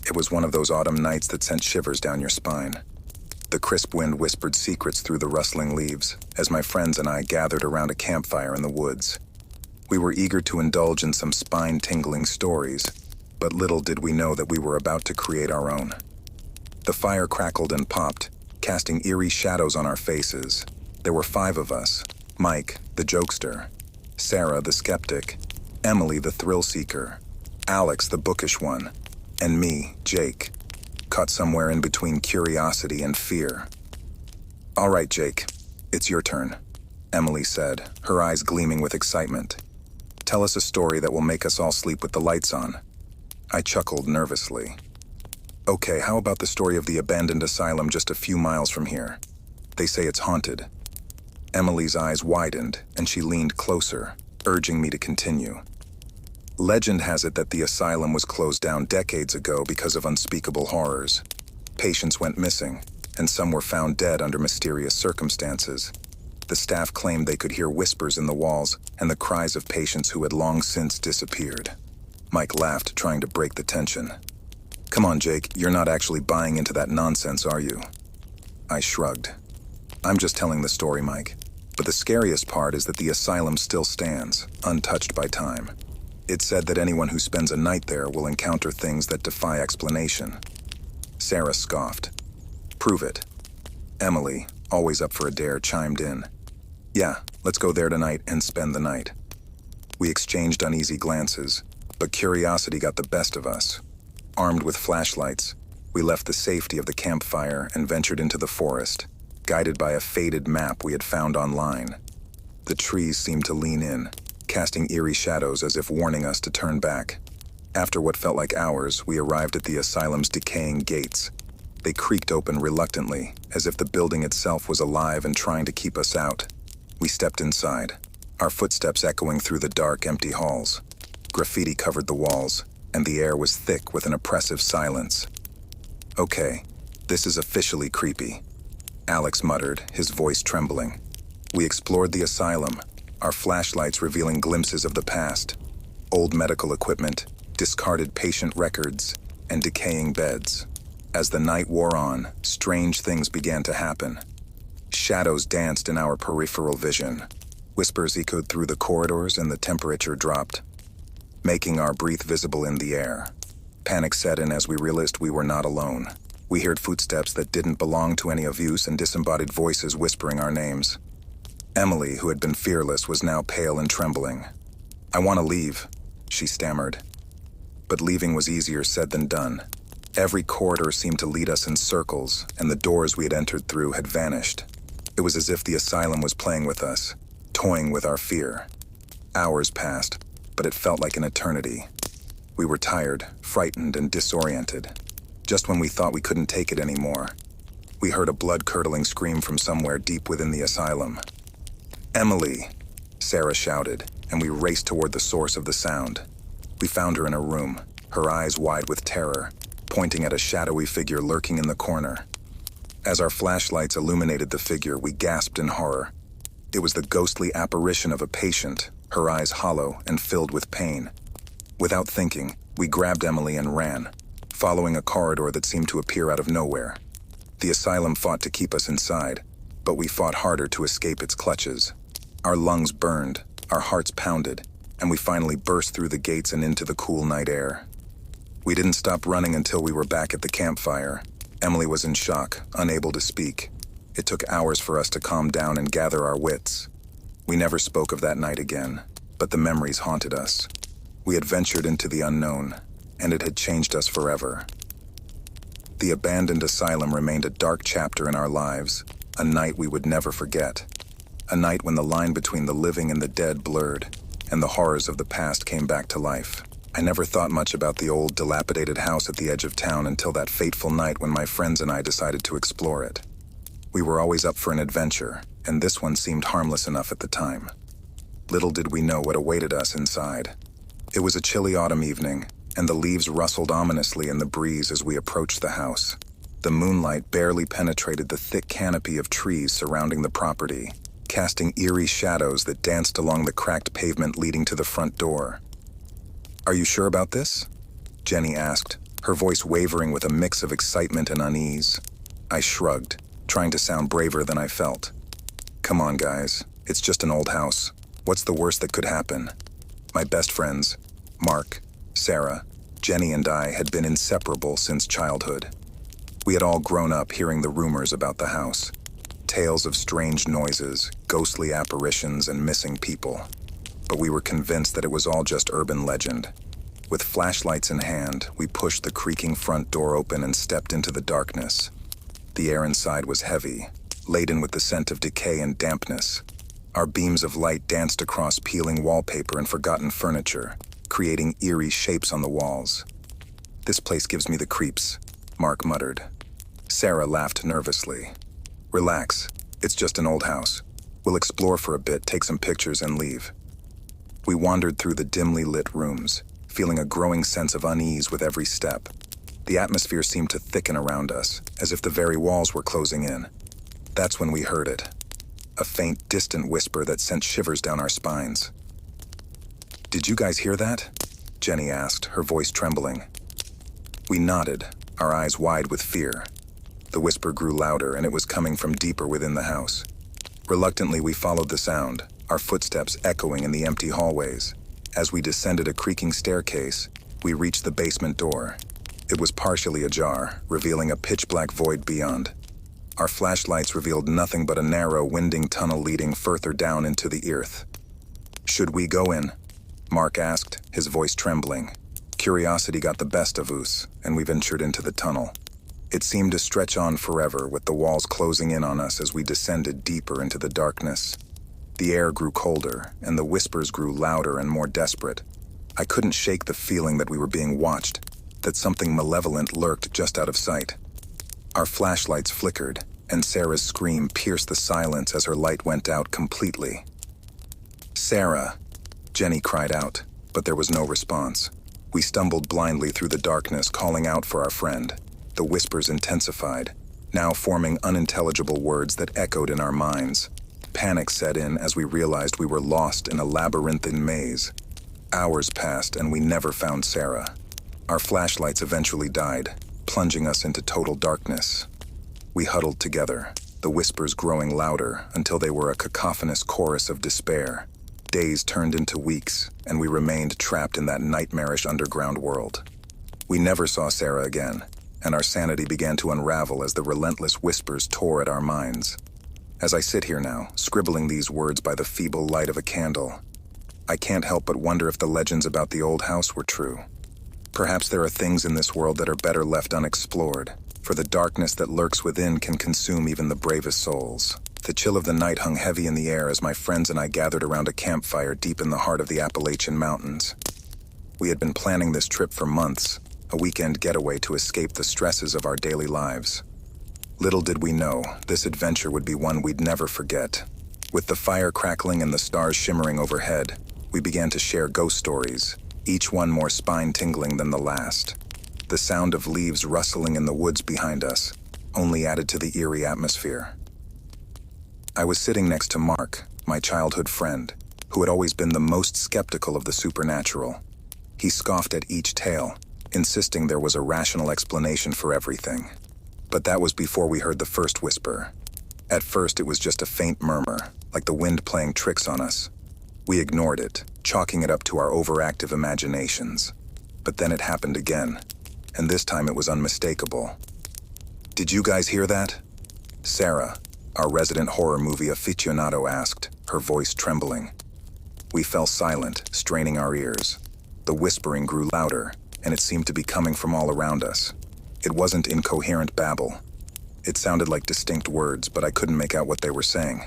It was one of those autumn nights that sent shivers down your spine. The crisp wind whispered secrets through the rustling leaves as my friends and I gathered around a campfire in the woods. We were eager to indulge in some spine-tingling stories, but little did we know that we were about to create our own. The fire crackled and popped, casting eerie shadows on our faces. There were 5 of us: Mike, the jokester; Sarah, the skeptic; Emily, the thrill-seeker; Alex, the bookish one; and me, Jake, caught somewhere in between curiosity and fear. "All right, Jake, it's your turn," Emily said, her eyes gleaming with excitement. "Tell us a story that will make us all sleep with the lights on." I chuckled nervously. "Okay, how about the story of the abandoned asylum just a few miles from here? They say it's haunted." Emily's eyes widened, and she leaned closer, urging me to continue. "Legend has it that the asylum was closed down decades ago because of unspeakable horrors. Patients went missing, and some were found dead under mysterious circumstances. The staff claimed they could hear whispers in the walls and the cries of patients who had long since disappeared." Mike laughed, trying to break the tension. "Come on, Jake, you're not actually buying into that nonsense, are you?" I shrugged. "I'm just telling the story, Mike. But the scariest part is that the asylum still stands, untouched by time. It's said that anyone who spends a night there will encounter things that defy explanation." Sarah scoffed. "Prove it." Emily, always up for a dare, chimed in. "Yeah, let's go there tonight and spend the night." We exchanged uneasy glances, but curiosity got the best of us. Armed with flashlights, we left the safety of the campfire and ventured into the forest, guided by a faded map we had found online. The trees seemed to lean in, casting eerie shadows as if warning us to turn back. After what felt like hours, we arrived at the asylum's decaying gates. They creaked open reluctantly, as if the building itself was alive and trying to keep us out. We stepped inside, our footsteps echoing through the dark, empty halls. Graffiti covered the walls, and the air was thick with an oppressive silence. "Okay, this is officially creepy," Alex muttered, his voice trembling. We explored the asylum, our flashlights revealing glimpses of the past: old medical equipment, discarded patient records, and decaying beds. As the night wore on, strange things began to happen. Shadows danced in our peripheral vision. Whispers echoed through the corridors, and the temperature dropped, making our breath visible in the air. Panic set in as we realized we were not alone. We heard footsteps that didn't belong to any of us and disembodied voices whispering our names. Emily, who had been fearless, was now pale and trembling. "I want to leave," she stammered. But leaving was easier said than done. Every corridor seemed to lead us in circles, and the doors we had entered through had vanished. It was as if the asylum was playing with us, toying with our fear. Hours passed, but it felt like an eternity. We were tired, frightened, and disoriented. Just when we thought we couldn't take it anymore, we heard a blood-curdling scream from somewhere deep within the asylum. "Emily!" Sarah shouted, and we raced toward the source of the sound. We found her in a room, her eyes wide with terror, pointing at a shadowy figure lurking in the corner. As our flashlights illuminated the figure, we gasped in horror. It was the ghostly apparition of a patient, her eyes hollow and filled with pain. Without thinking, we grabbed Emily and ran, following a corridor that seemed to appear out of nowhere. The asylum fought to keep us inside, but we fought harder to escape its clutches. Our lungs burned, our hearts pounded, and we finally burst through the gates and into the cool night air. We didn't stop running until we were back at the campfire. Emily was in shock, unable to speak. It took hours for us to calm down and gather our wits. We never spoke of that night again, but the memories haunted us. We had ventured into the unknown, and it had changed us forever. The abandoned asylum remained a dark chapter in our lives, a night we would never forget. A night when the line between the living and the dead blurred, and the horrors of the past came back to life. I never thought much about the old, dilapidated house at the edge of town until that fateful night when my friends and I decided to explore it. We were always up for an adventure, and this one seemed harmless enough at the time. Little did we know what awaited us inside. It was a chilly autumn evening, and the leaves rustled ominously in the breeze as we approached the house. The moonlight barely penetrated the thick canopy of trees surrounding the property, casting eerie shadows that danced along the cracked pavement leading to the front door. "Are you sure about this?" Jenny asked, her voice wavering with a mix of excitement and unease. I shrugged, trying to sound braver than I felt. Come on, guys. It's just an old house. What's the worst that could happen? My best friends, Mark, Sarah, Jenny, and I had been inseparable since childhood. We had all grown up hearing the rumors about the house. Tales of strange noises, ghostly apparitions, and missing people. But we were convinced that it was all just urban legend. With flashlights in hand, we pushed the creaking front door open and stepped into the darkness. The air inside was heavy, laden with the scent of decay and dampness. Our beams of light danced across peeling wallpaper and forgotten furniture, creating eerie shapes on the walls. "This place gives me the creeps," Mark muttered. Sarah laughed nervously. "Relax, it's just an old house. We'll explore for a bit, take some pictures, and leave." We wandered through the dimly lit rooms, feeling a growing sense of unease with every step. The atmosphere seemed to thicken around us, as if the very walls were closing in. That's when we heard it. A faint, distant whisper that sent shivers down our spines. "Did you guys hear that?" Jenny asked, her voice trembling. We nodded, our eyes wide with fear. The whisper grew louder, and it was coming from deeper within the house. Reluctantly, we followed the sound, our footsteps echoing in the empty hallways. As we descended a creaking staircase, we reached the basement door. It was partially ajar, revealing a pitch-black void beyond. Our flashlights revealed nothing but a narrow, winding tunnel leading further down into the earth. "Should we go in?" Mark asked, his voice trembling. Curiosity got the best of us, and we ventured into the tunnel. It seemed to stretch on forever, with the walls closing in on us as we descended deeper into the darkness. The air grew colder, and the whispers grew louder and more desperate. I couldn't shake the feeling that we were being watched, that something malevolent lurked just out of sight. Our flashlights flickered, and Sarah's scream pierced the silence as her light went out completely. "Sarah!" Jenny cried out, but there was no response. We stumbled blindly through the darkness, calling out for our friend. The whispers intensified, now forming unintelligible words that echoed in our minds. Panic set in as we realized we were lost in a labyrinthine maze. Hours passed and we never found Sarah. Our flashlights eventually died, plunging us into total darkness. We huddled together, the whispers growing louder until they were a cacophonous chorus of despair. Days turned into weeks, and we remained trapped in that nightmarish underground world. We never saw Sarah again, and our sanity began to unravel as the relentless whispers tore at our minds. As I sit here now, scribbling these words by the feeble light of a candle, I can't help but wonder if the legends about the old house were true. Perhaps there are things in this world that are better left unexplored, for the darkness that lurks within can consume even the bravest souls. The chill of the night hung heavy in the air as my friends and I gathered around a campfire deep in the heart of the Appalachian Mountains. We had been planning this trip for months, a weekend getaway to escape the stresses of our daily lives. Little did we know, this adventure would be one we'd never forget. With the fire crackling and the stars shimmering overhead, we began to share ghost stories, each one more spine-tingling than the last. The sound of leaves rustling in the woods behind us only added to the eerie atmosphere. I was sitting next to Mark, my childhood friend, who had always been the most skeptical of the supernatural. He scoffed at each tale, insisting there was a rational explanation for everything. But that was before we heard the first whisper. At first it was just a faint murmur, like the wind playing tricks on us. We ignored it, chalking it up to our overactive imaginations. But then it happened again, and this time it was unmistakable. "Did you guys hear that?" Sarah, our resident horror movie aficionado, asked, her voice trembling. We fell silent, straining our ears. The whispering grew louder, and it seemed to be coming from all around us. It wasn't incoherent babble. It sounded like distinct words, but I couldn't make out what they were saying.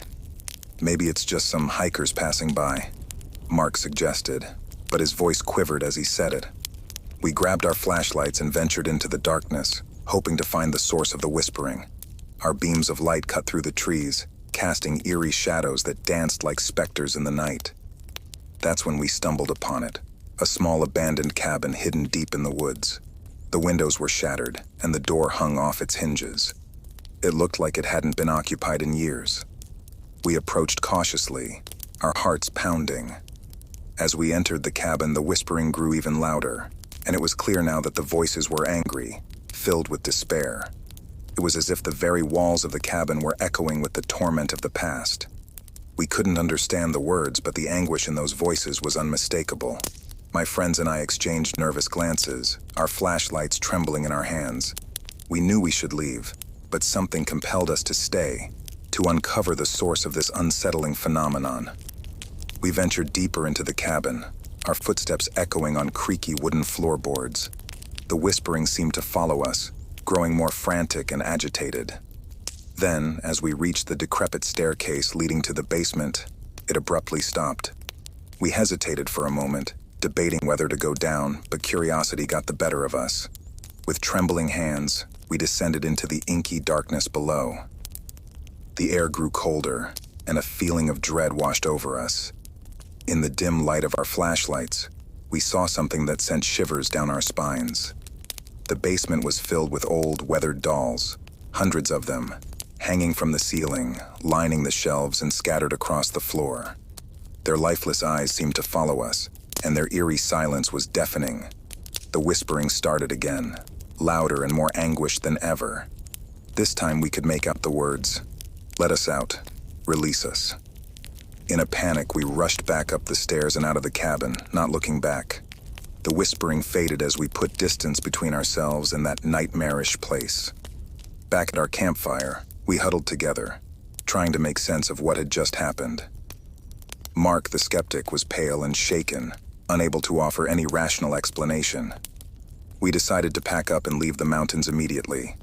"Maybe it's just some hikers passing by," Mark suggested, but his voice quivered as he said it. We grabbed our flashlights and ventured into the darkness, hoping to find the source of the whispering. Our beams of light cut through the trees, casting eerie shadows that danced like specters in the night. That's when we stumbled upon it, a small abandoned cabin hidden deep in the woods. The windows were shattered, and the door hung off its hinges. It looked like it hadn't been occupied in years. We approached cautiously, our hearts pounding. As we entered the cabin, the whispering grew even louder. and it was clear now that the voices were angry, filled with despair. It was as if the very walls of the cabin were echoing with the torment of the past. We couldn't understand the words, but the anguish in those voices was unmistakable. My friends and I exchanged nervous glances, our flashlights trembling in our hands. We knew we should leave, but something compelled us to stay, to uncover the source of this unsettling phenomenon. We ventured deeper into the cabin, our footsteps echoing on creaky wooden floorboards. The whispering seemed to follow us, growing more frantic and agitated. Then, as we reached the decrepit staircase leading to the basement, it abruptly stopped. We hesitated for a moment, debating whether to go down, but curiosity got the better of us. With trembling hands, we descended into the inky darkness below. The air grew colder, and a feeling of dread washed over us. In the dim light of our flashlights, we saw something that sent shivers down our spines. The basement was filled with old, weathered dolls, hundreds of them, hanging from the ceiling, lining the shelves and scattered across the floor. Their lifeless eyes seemed to follow us, and their eerie silence was deafening. The whispering started again, louder and more anguished than ever. This time we could make out the words, "Let us out. Release us." In a panic, we rushed back up the stairs and out of the cabin, not looking back. The whispering faded as we put distance between ourselves and that nightmarish place. Back at our campfire, we huddled together, trying to make sense of what had just happened. Mark, the skeptic, was pale and shaken, unable to offer any rational explanation. We decided to pack up and leave the mountains immediately.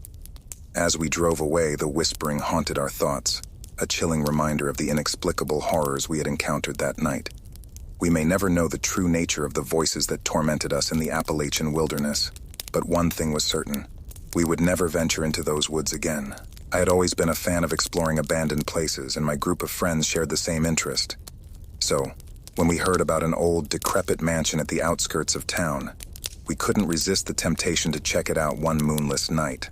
As we drove away, the whispering haunted our thoughts, a chilling reminder of the inexplicable horrors we had encountered that night. We may never know the true nature of the voices that tormented us in the Appalachian wilderness, but one thing was certain: we would never venture into those woods again. I had always been a fan of exploring abandoned places, and my group of friends shared the same interest. So, when we heard about an old, decrepit mansion at the outskirts of town, we couldn't resist the temptation to check it out one moonless night.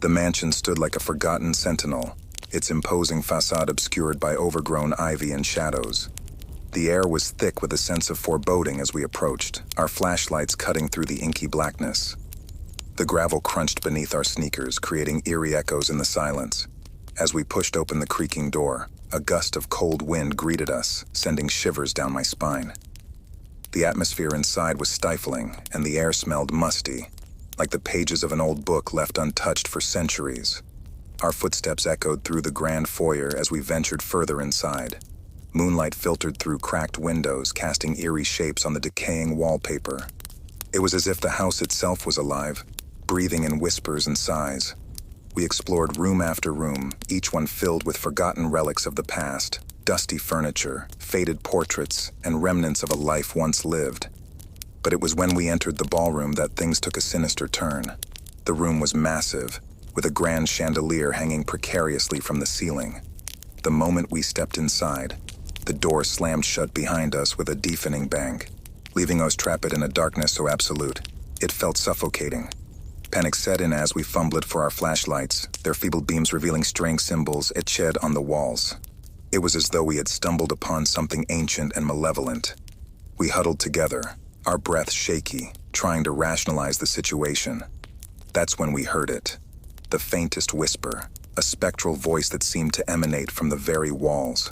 The mansion stood like a forgotten sentinel, its imposing facade obscured by overgrown ivy and shadows. The air was thick with a sense of foreboding as we approached, our flashlights cutting through the inky blackness. The gravel crunched beneath our sneakers, creating eerie echoes in the silence. As we pushed open the creaking door, a gust of cold wind greeted us, sending shivers down my spine. The atmosphere inside was stifling, and the air smelled musty, like the pages of an old book left untouched for centuries. Our footsteps echoed through the grand foyer as we ventured further inside. Moonlight filtered through cracked windows, casting eerie shapes on the decaying wallpaper. It was as if the house itself was alive, breathing in whispers and sighs. We explored room after room, each one filled with forgotten relics of the past, dusty furniture, faded portraits, and remnants of a life once lived. But it was when we entered the ballroom that things took a sinister turn. The room was massive, with a grand chandelier hanging precariously from the ceiling. The moment we stepped inside, the door slammed shut behind us with a deafening bang, leaving us trapped in a darkness so absolute, it felt suffocating. Panic set in as we fumbled for our flashlights, their feeble beams revealing strange symbols etched on the walls. It was as though we had stumbled upon something ancient and malevolent. We huddled together, our breath shaky, trying to rationalize the situation. That's when we heard it. The faintest whisper, a spectral voice that seemed to emanate from the very walls.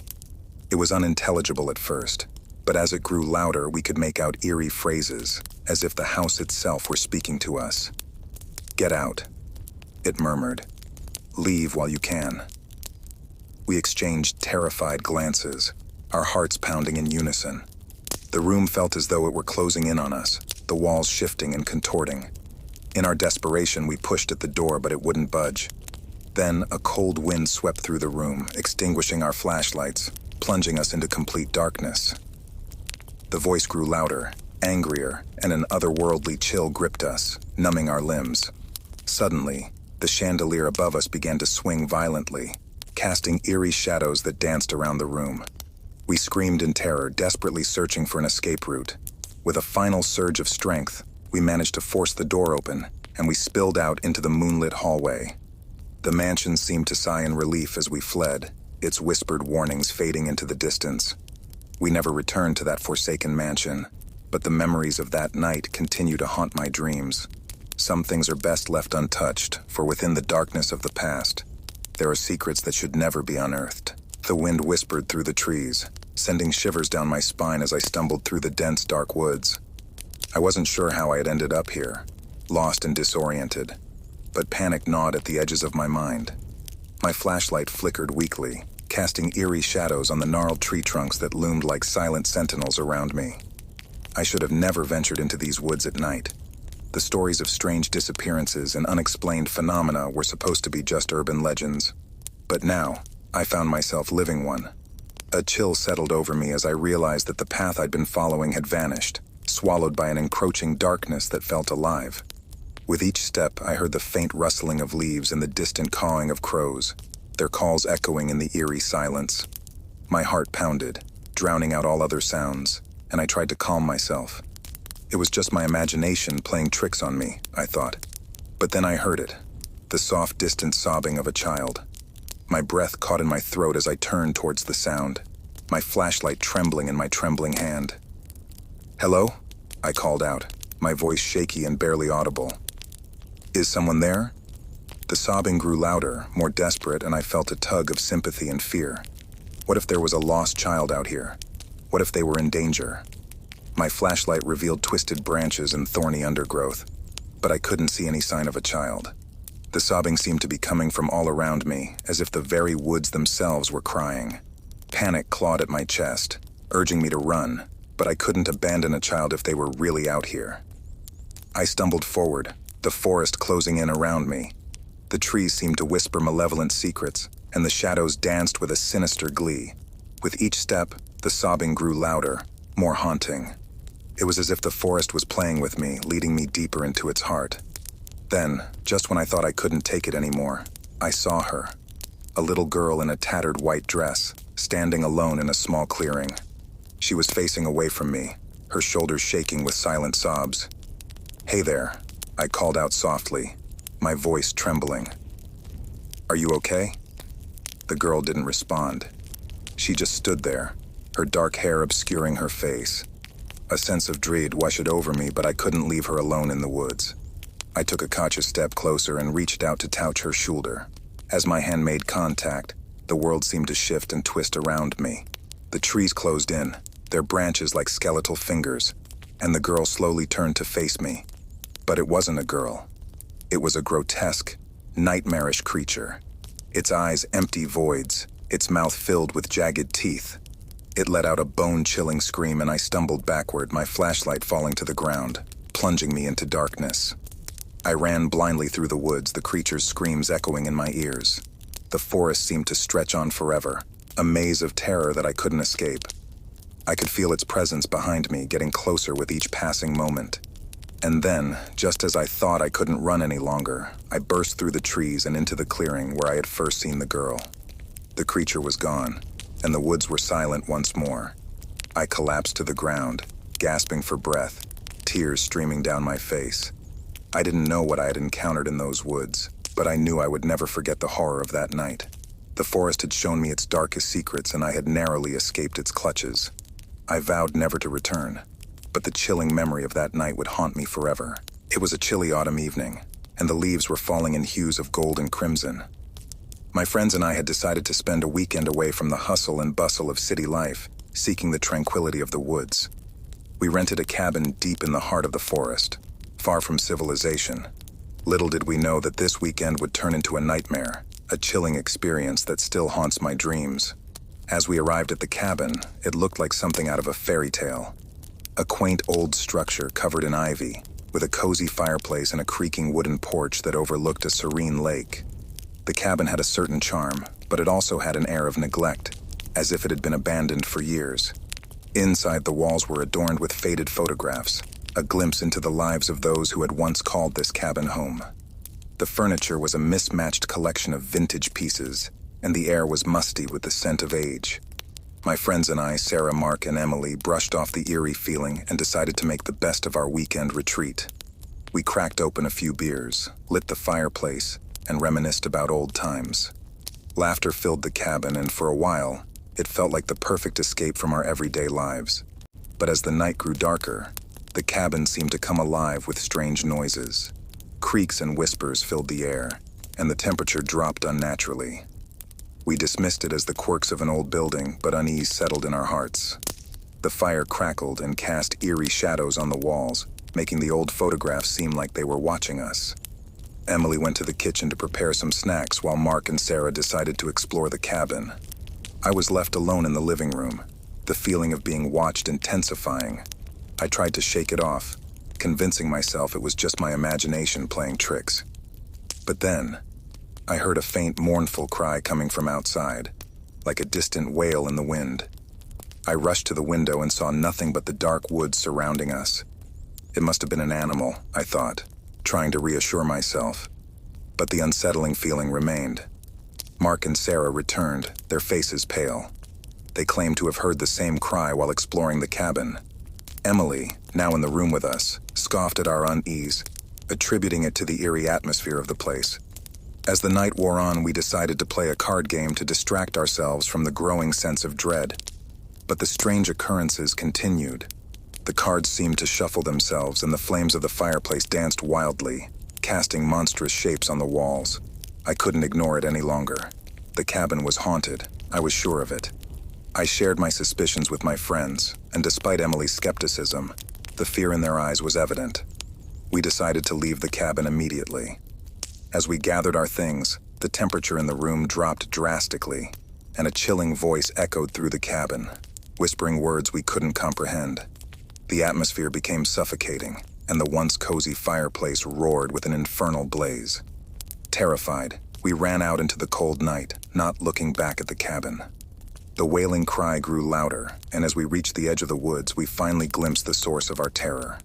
It was unintelligible at first, but as it grew louder, we could make out eerie phrases, as if the house itself were speaking to us. "Get out," it murmured. "Leave while you can." We exchanged terrified glances, our hearts pounding in unison. The room felt as though it were closing in on us, the walls shifting and contorting. In our desperation, we pushed at the door, but it wouldn't budge. Then, a cold wind swept through the room, extinguishing our flashlights, plunging us into complete darkness. The voice grew louder, angrier, and an otherworldly chill gripped us, numbing our limbs. Suddenly, the chandelier above us began to swing violently, casting eerie shadows that danced around the room. We screamed in terror, desperately searching for an escape route. With a final surge of strength, we managed to force the door open, and we spilled out into the moonlit hallway. The mansion seemed to sigh in relief as we fled, its whispered warnings fading into the distance. We never returned to that forsaken mansion, But the memories of that night continue to haunt my dreams. Some things are best left untouched, for within the darkness of the past, there are secrets that should never be unearthed. The wind whispered through the trees, sending shivers down my spine as I stumbled through the dense, dark woods. I wasn't sure how I had ended up here, lost and disoriented, but panic gnawed at the edges of my mind. My flashlight flickered weakly, casting eerie shadows on the gnarled tree trunks that loomed like silent sentinels around me. I should have never ventured into these woods at night. The stories of strange disappearances and unexplained phenomena were supposed to be just urban legends. But now, I found myself living one. A chill settled over me as I realized that the path I'd been following had vanished, swallowed by an encroaching darkness that felt alive. With each step, I heard the faint rustling of leaves and the distant cawing of crows, their calls echoing in the eerie silence. My heart pounded, drowning out all other sounds, and I tried to calm myself. It was just my imagination playing tricks on me, I thought. But then I heard it, the soft, distant sobbing of a child. My breath caught in my throat as I turned towards the sound, my flashlight trembling in my trembling hand. "Hello?" I called out, my voice shaky and barely audible. "Is someone there?" The sobbing grew louder, more desperate, and I felt a tug of sympathy and fear. What if there was a lost child out here? What if they were in danger? My flashlight revealed twisted branches and thorny undergrowth, but I couldn't see any sign of a child. The sobbing seemed to be coming from all around me, as if the very woods themselves were crying. Panic clawed at my chest, urging me to run, but I couldn't abandon a child if they were really out here. I stumbled forward, the forest closing in around me. The trees seemed to whisper malevolent secrets, and the shadows danced with a sinister glee. With each step, the sobbing grew louder, more haunting. It was as if the forest was playing with me, leading me deeper into its heart. Then, just when I thought I couldn't take it anymore, I saw her. A little girl in a tattered white dress, standing alone in a small clearing. She was facing away from me, her shoulders shaking with silent sobs. "Hey there," I called out softly, my voice trembling. "Are you okay?" The girl didn't respond. She just stood there, her dark hair obscuring her face. A sense of dread washed over me, but I couldn't leave her alone in the woods. I took a cautious step closer and reached out to touch her shoulder. As my hand made contact, the world seemed to shift and twist around me. The trees closed in, their branches like skeletal fingers, and the girl slowly turned to face me. But it wasn't a girl. It was a grotesque, nightmarish creature. Its eyes empty voids, its mouth filled with jagged teeth. It let out a bone-chilling scream, and I stumbled backward, my flashlight falling to the ground, plunging me into darkness. I ran blindly through the woods, the creature's screams echoing in my ears. The forest seemed to stretch on forever, a maze of terror that I couldn't escape. I could feel its presence behind me, getting closer with each passing moment. And then, just as I thought I couldn't run any longer, I burst through the trees and into the clearing where I had first seen the girl. The creature was gone, and the woods were silent once more. I collapsed to the ground, gasping for breath, tears streaming down my face. I didn't know what I had encountered in those woods, but I knew I would never forget the horror of that night. The forest had shown me its darkest secrets, and I had narrowly escaped its clutches. I vowed never to return, but the chilling memory of that night would haunt me forever. It was a chilly autumn evening, and the leaves were falling in hues of gold and crimson. My friends and I had decided to spend a weekend away from the hustle and bustle of city life, seeking the tranquility of the woods. We rented a cabin deep in the heart of the forest, far from civilization. Little did we know that this weekend would turn into a nightmare, a chilling experience that still haunts my dreams. As we arrived at the cabin, it looked like something out of a fairy tale. A quaint old structure covered in ivy, with a cozy fireplace and a creaking wooden porch that overlooked a serene lake. The cabin had a certain charm, but it also had an air of neglect, as if it had been abandoned for years. Inside, the walls were adorned with faded photographs, a glimpse into the lives of those who had once called this cabin home. The furniture was a mismatched collection of vintage pieces, and the air was musty with the scent of age. My friends and I, Sarah, Mark, and Emily, brushed off the eerie feeling and decided to make the best of our weekend retreat. We cracked open a few beers, lit the fireplace, and reminisced about old times. Laughter filled the cabin, and for a while, it felt like the perfect escape from our everyday lives. But as the night grew darker, The cabin seemed to come alive with strange noises. Creaks and whispers filled the air, and the temperature dropped unnaturally. We dismissed it as the quirks of an old building, but unease settled in our hearts. The fire crackled and cast eerie shadows on the walls, making the old photographs seem like they were watching us. Emily went to the kitchen to prepare some snacks while Mark and Sarah decided to explore the cabin. I was left alone in the living room, the feeling of being watched intensifying. I tried to shake it off, convincing myself it was just my imagination playing tricks. But then, I heard a faint, mournful cry coming from outside, like a distant wail in the wind. I rushed to the window and saw nothing but the dark woods surrounding us. It must have been an animal, I thought, trying to reassure myself. But the unsettling feeling remained. Mark and Sarah returned, their faces pale. They claimed to have heard the same cry while exploring the cabin. Emily, now in the room with us, scoffed at our unease, attributing it to the eerie atmosphere of the place. As the night wore on, we decided to play a card game to distract ourselves from the growing sense of dread. But the strange occurrences continued. The cards seemed to shuffle themselves, and the flames of the fireplace danced wildly, casting monstrous shapes on the walls. I couldn't ignore it any longer. The cabin was haunted. I was sure of it. I shared my suspicions with my friends, and despite Emily's skepticism, the fear in their eyes was evident. We decided to leave the cabin immediately. As we gathered our things, the temperature in the room dropped drastically, and a chilling voice echoed through the cabin, whispering words we couldn't comprehend. The atmosphere became suffocating, and the once cozy fireplace roared with an infernal blaze. Terrified, we ran out into the cold night, not looking back at the cabin. The wailing cry grew louder, and as we reached the edge of the woods, we finally glimpsed the source of our terror.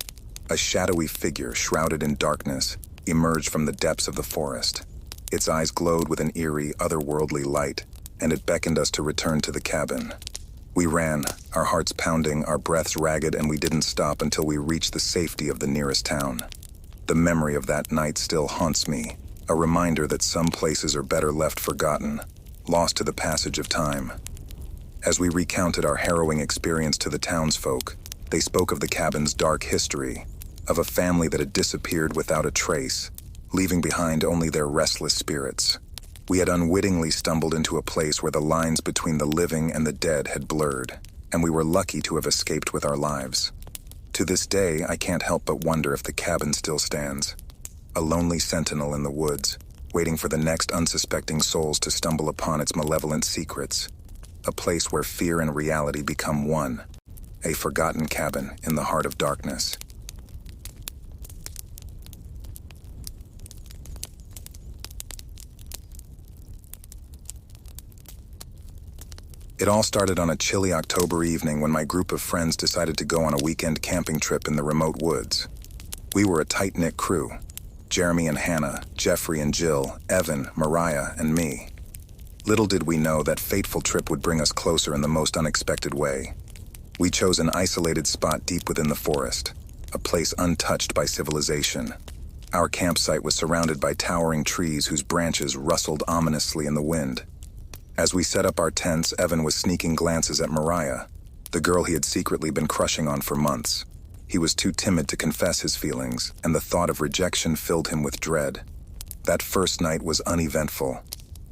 A shadowy figure, shrouded in darkness, emerged from the depths of the forest. Its eyes glowed with an eerie, otherworldly light, and it beckoned us to return to the cabin. We ran, our hearts pounding, our breaths ragged, and we didn't stop until we reached the safety of the nearest town. The memory of that night still haunts me, a reminder that some places are better left forgotten, lost to the passage of time. As we recounted our harrowing experience to the townsfolk, they spoke of the cabin's dark history, of a family that had disappeared without a trace, leaving behind only their restless spirits. We had unwittingly stumbled into a place where the lines between the living and the dead had blurred, and we were lucky to have escaped with our lives. To this day, I can't help but wonder if the cabin still stands, a lonely sentinel in the woods, waiting for the next unsuspecting souls to stumble upon its malevolent secrets. A place where fear and reality become one, a forgotten cabin in the heart of darkness. It all started on a chilly October evening when my group of friends decided to go on a weekend camping trip in the remote woods. We were a tight-knit crew: Jeremy and Hannah, Jeffrey and Jill, Evan, Mariah, and me. Little did we know that fateful trip would bring us closer in the most unexpected way. We chose an isolated spot deep within the forest, a place untouched by civilization. Our campsite was surrounded by towering trees whose branches rustled ominously in the wind. As we set up our tents, Evan was sneaking glances at Mariah, the girl he had secretly been crushing on for months. He was too timid to confess his feelings, and the thought of rejection filled him with dread. That first night was uneventful.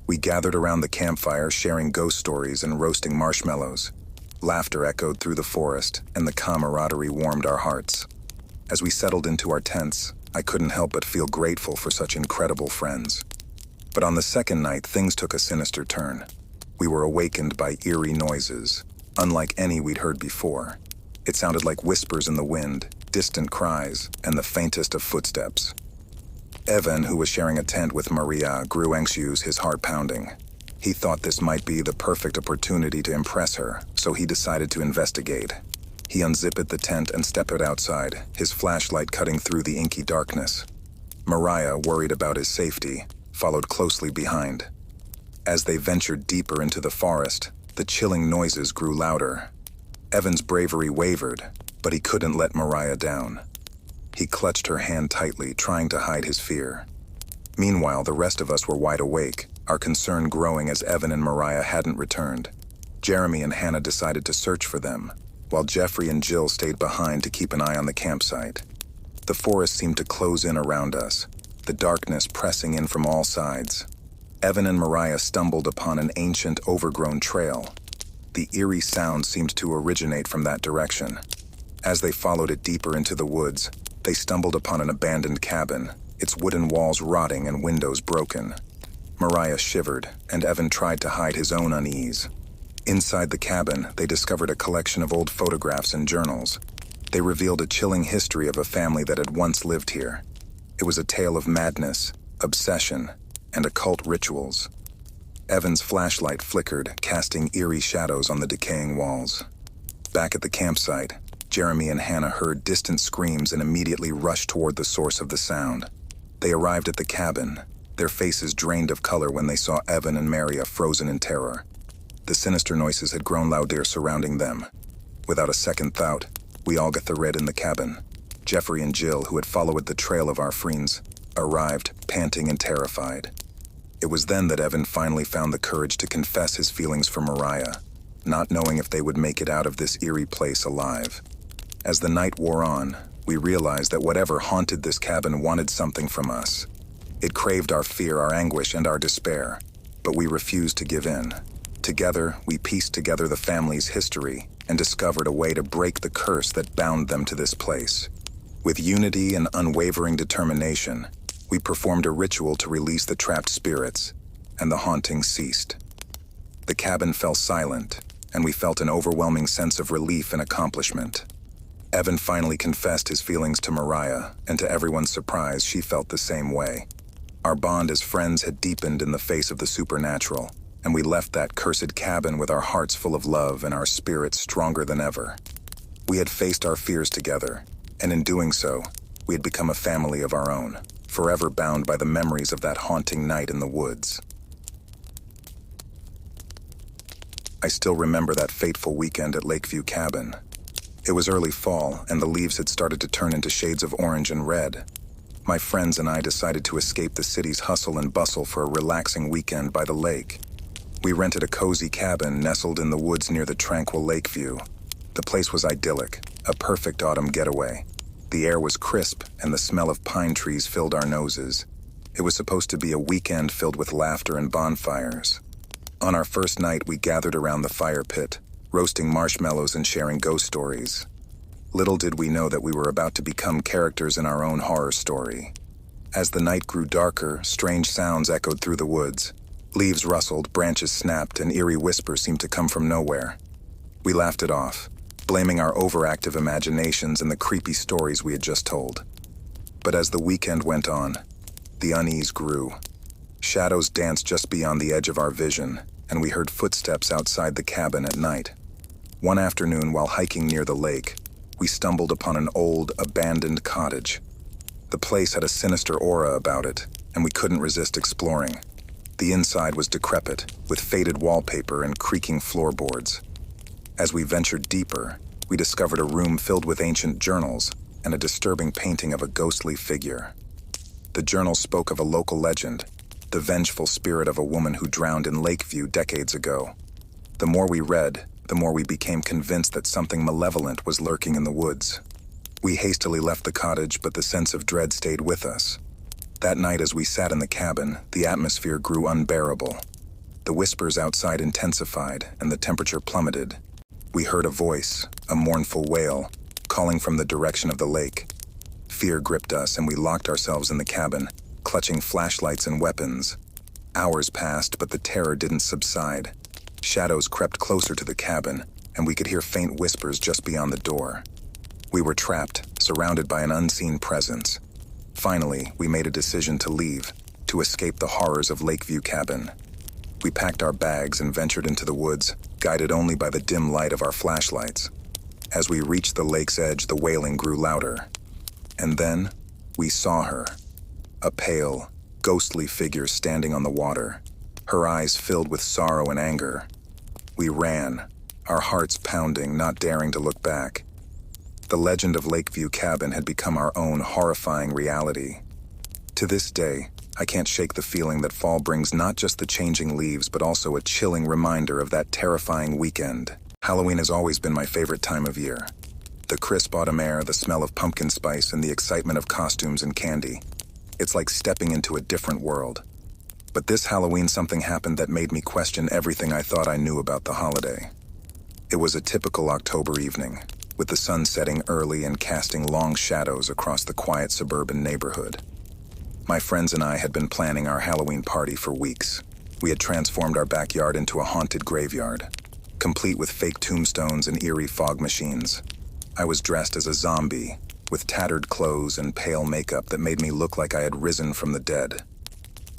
We gathered around the campfire, sharing ghost stories and roasting marshmallows. Laughter echoed through the forest, and the camaraderie warmed our hearts. As we settled into our tents, I couldn't help but feel grateful for such incredible friends. But on the second night, things took a sinister turn. We were awakened by eerie noises, unlike any we'd heard before. It sounded like whispers in the wind, distant cries, and the faintest of footsteps. Evan, who was sharing a tent with Maria, grew anxious, his heart pounding. He thought this might be the perfect opportunity to impress her, so he decided to investigate. He unzipped the tent and stepped outside, his flashlight cutting through the inky darkness. Mariah, worried about his safety, followed closely behind. As they ventured deeper into the forest, the chilling noises grew louder. Evan's bravery wavered, but he couldn't let Mariah down. He clutched her hand tightly, trying to hide his fear. Meanwhile, the rest of us were wide awake, our concern growing as Evan and Mariah hadn't returned. Jeremy and Hannah decided to search for them, while Jeffrey and Jill stayed behind to keep an eye on the campsite. The forest seemed to close in around us, the darkness pressing in from all sides. Evan and Mariah stumbled upon an ancient, overgrown trail. The eerie sound seemed to originate from that direction. As they followed it deeper into the woods, they stumbled upon an abandoned cabin, its wooden walls rotting and windows broken. Mariah shivered, and Evan tried to hide his own unease. Inside the cabin, they discovered a collection of old photographs and journals. They revealed a chilling history of a family that had once lived here. It was a tale of madness, obsession, and occult rituals. Evan's flashlight flickered, casting eerie shadows on the decaying walls. Back at the campsite, Jeremy and Hannah heard distant screams and immediately rushed toward the source of the sound. They arrived at the cabin, their faces drained of color when they saw Evan and Maria frozen in terror. The sinister noises had grown louder surrounding them. Without a second thought, we all got the red in the cabin. Jeffrey and Jill, who had followed the trail of our friends, arrived, panting and terrified. It was then that Evan finally found the courage to confess his feelings for Mariah, not knowing if they would make it out of this eerie place alive. As the night wore on, we realized that whatever haunted this cabin wanted something from us. It craved our fear, our anguish, and our despair, but we refused to give in. Together, we pieced together the family's history and discovered a way to break the curse that bound them to this place. With unity and unwavering determination, we performed a ritual to release the trapped spirits, and the haunting ceased. The cabin fell silent, and we felt an overwhelming sense of relief and accomplishment. Evan finally confessed his feelings to Mariah, and to everyone's surprise, she felt the same way. Our bond as friends had deepened in the face of the supernatural, and we left that cursed cabin with our hearts full of love and our spirits stronger than ever. We had faced our fears together, and in doing so, we had become a family of our own, forever bound by the memories of that haunting night in the woods. I still remember that fateful weekend at Lakeview Cabin. It was early fall, and the leaves had started to turn into shades of orange and red. My friends and I decided to escape the city's hustle and bustle for a relaxing weekend by the lake. We rented a cozy cabin nestled in the woods near the tranquil Lakeview. The place was idyllic, a perfect autumn getaway. The air was crisp, and the smell of pine trees filled our noses. It was supposed to be a weekend filled with laughter and bonfires. On our first night, we gathered around the fire pit, roasting marshmallows and sharing ghost stories. Little did we know that we were about to become characters in our own horror story. As the night grew darker, strange sounds echoed through the woods. Leaves rustled, branches snapped, and eerie whispers seemed to come from nowhere. We laughed it off, blaming our overactive imaginations and the creepy stories we had just told. But as the weekend went on, the unease grew. Shadows danced just beyond the edge of our vision, and we heard footsteps outside the cabin at night. One afternoon, while hiking near the lake, we stumbled upon an old, abandoned cottage. The place had a sinister aura about it, and we couldn't resist exploring. The inside was decrepit, with faded wallpaper and creaking floorboards. As we ventured deeper, we discovered a room filled with ancient journals and a disturbing painting of a ghostly figure. The journals spoke of a local legend, the vengeful spirit of a woman who drowned in Lakeview decades ago. The more we read, the more we became convinced that something malevolent was lurking in the woods. We hastily left the cottage, but the sense of dread stayed with us. That night, as we sat in the cabin, the atmosphere grew unbearable. The whispers outside intensified, and the temperature plummeted. We heard a voice, a mournful wail, calling from the direction of the lake. Fear gripped us, and we locked ourselves in the cabin, clutching flashlights and weapons. Hours passed, but the terror didn't subside. Shadows crept closer to the cabin, and we could hear faint whispers just beyond the door. We were trapped, surrounded by an unseen presence. Finally, we made a decision to leave, to escape the horrors of Lakeview Cabin. We packed our bags and ventured into the woods, guided only by the dim light of our flashlights. As we reached the lake's edge, the wailing grew louder. And then, we saw her. A pale, ghostly figure standing on the water, her eyes filled with sorrow and anger. We ran, our hearts pounding, not daring to look back. The legend of Lakeview Cabin had become our own horrifying reality. To this day, I can't shake the feeling that fall brings not just the changing leaves, but also a chilling reminder of that terrifying weekend. Halloween has always been my favorite time of year. The crisp autumn air, the smell of pumpkin spice, and the excitement of costumes and candy. It's like stepping into a different world. But this Halloween something happened that made me question everything I thought I knew about the holiday. It was a typical October evening, with the sun setting early and casting long shadows across the quiet suburban neighborhood. My friends and I had been planning our Halloween party for weeks. We had transformed our backyard into a haunted graveyard, complete with fake tombstones and eerie fog machines. I was dressed as a zombie, with tattered clothes and pale makeup that made me look like I had risen from the dead.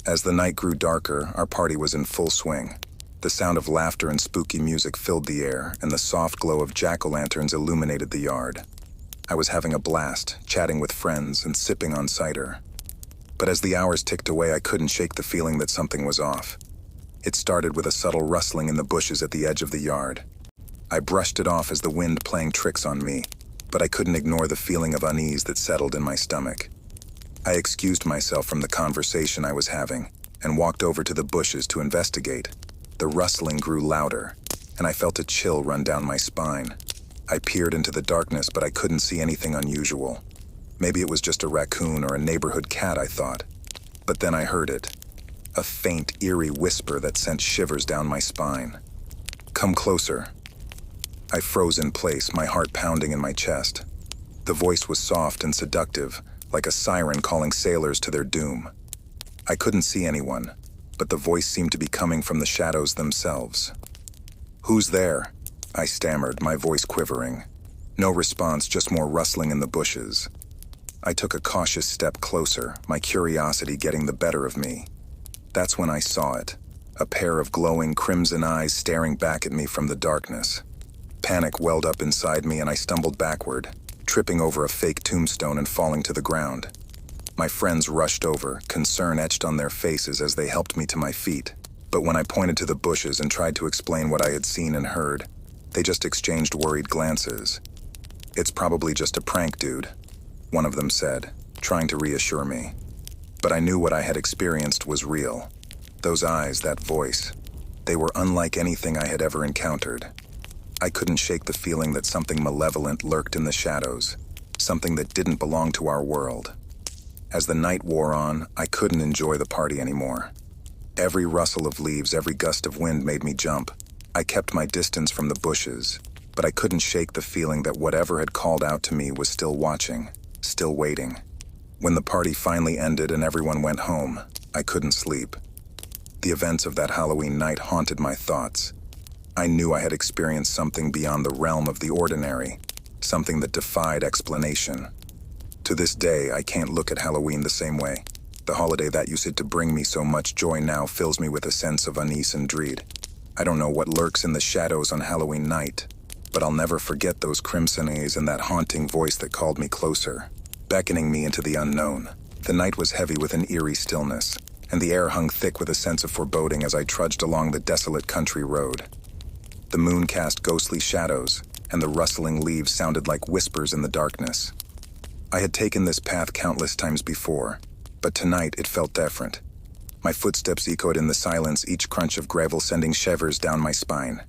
As the night grew darker, our party was in full swing. The sound of laughter and spooky music filled the air, and the soft glow of jack-o'-lanterns illuminated the yard. I was having a blast, chatting with friends and sipping on cider. But as the hours ticked away, I couldn't shake the feeling that something was off. It started with a subtle rustling in the bushes at the edge of the yard. I brushed it off as the wind playing tricks on me, but I couldn't ignore the feeling of unease that settled in my stomach. I excused myself from the conversation I was having and walked over to the bushes to investigate. The rustling grew louder, and I felt a chill run down my spine. I peered into the darkness, but I couldn't see anything unusual. Maybe it was just a raccoon or a neighborhood cat, I thought. But then I heard it. A faint, eerie whisper that sent shivers down my spine. "Come closer." I froze in place, my heart pounding in my chest. The voice was soft and seductive, like a siren calling sailors to their doom. I couldn't see anyone, but the voice seemed to be coming from the shadows themselves. "Who's there?" I stammered, my voice quivering. No response, just more rustling in the bushes. I took a cautious step closer, my curiosity getting the better of me. That's when I saw it, a pair of glowing crimson eyes staring back at me from the darkness. Panic welled up inside me and I stumbled backward, tripping over a fake tombstone and falling to the ground. My friends rushed over, concern etched on their faces as they helped me to my feet. But when I pointed to the bushes and tried to explain what I had seen and heard, they just exchanged worried glances. "It's probably just a prank, dude," one of them said, trying to reassure me. But I knew what I had experienced was real. Those eyes, that voice, they were unlike anything I had ever encountered. I couldn't shake the feeling that something malevolent lurked in the shadows, something that didn't belong to our world. As the night wore on, I couldn't enjoy the party anymore. Every rustle of leaves, every gust of wind made me jump. I kept my distance from the bushes, but I couldn't shake the feeling that whatever had called out to me was still watching, still waiting. When the party finally ended and everyone went home, I couldn't sleep. The events of that Halloween night haunted my thoughts. I knew I had experienced something beyond the realm of the ordinary, something that defied explanation. To this day, I can't look at Halloween the same way. The holiday that used to bring me so much joy now fills me with a sense of unease and dread. I don't know what lurks in the shadows on Halloween night, but I'll never forget those crimson eyes and that haunting voice that called me closer, beckoning me into the unknown. The night was heavy with an eerie stillness, and the air hung thick with a sense of foreboding as I trudged along the desolate country road. The moon cast ghostly shadows, and the rustling leaves sounded like whispers in the darkness. I had taken this path countless times before, but tonight it felt different. My footsteps echoed in the silence, each crunch of gravel sending shivers down my spine.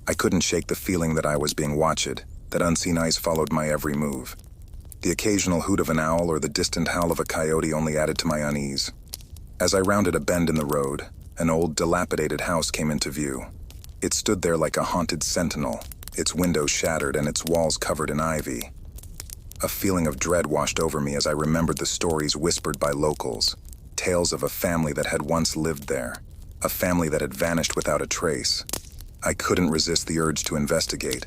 I couldn't shake the feeling that I was being watched, that unseen eyes followed my every move. The occasional hoot of an owl or the distant howl of a coyote only added to my unease. As I rounded a bend in the road, an old, dilapidated house came into view. It stood there like a haunted sentinel, its windows shattered and its walls covered in ivy. A feeling of dread washed over me as I remembered the stories whispered by locals, tales of a family that had once lived there, a family that had vanished without a trace. I couldn't resist the urge to investigate.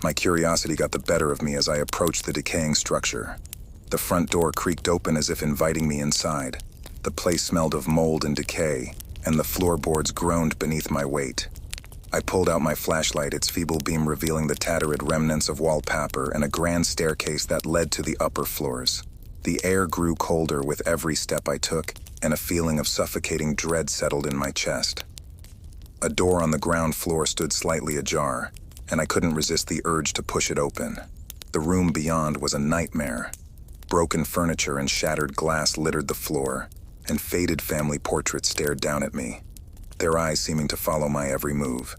My curiosity got the better of me as I approached the decaying structure. The front door creaked open as if inviting me inside. The place smelled of mold and decay, and the floorboards groaned beneath my weight. I pulled out my flashlight, its feeble beam revealing the tattered remnants of wallpaper and a grand staircase that led to the upper floors. The air grew colder with every step I took, and a feeling of suffocating dread settled in my chest. A door on the ground floor stood slightly ajar, and I couldn't resist the urge to push it open. The room beyond was a nightmare. Broken furniture and shattered glass littered the floor, and faded family portraits stared down at me, their eyes seeming to follow my every move.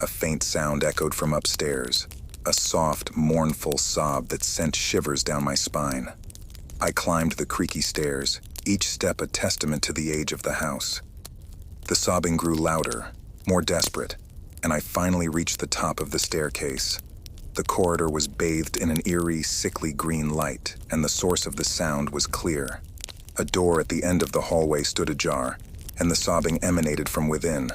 A faint sound echoed from upstairs, a soft, mournful sob that sent shivers down my spine. I climbed the creaky stairs, each step a testament to the age of the house. The sobbing grew louder, more desperate, and I finally reached the top of the staircase. The corridor was bathed in an eerie, sickly green light, and the source of the sound was clear. A door at the end of the hallway stood ajar, and the sobbing emanated from within.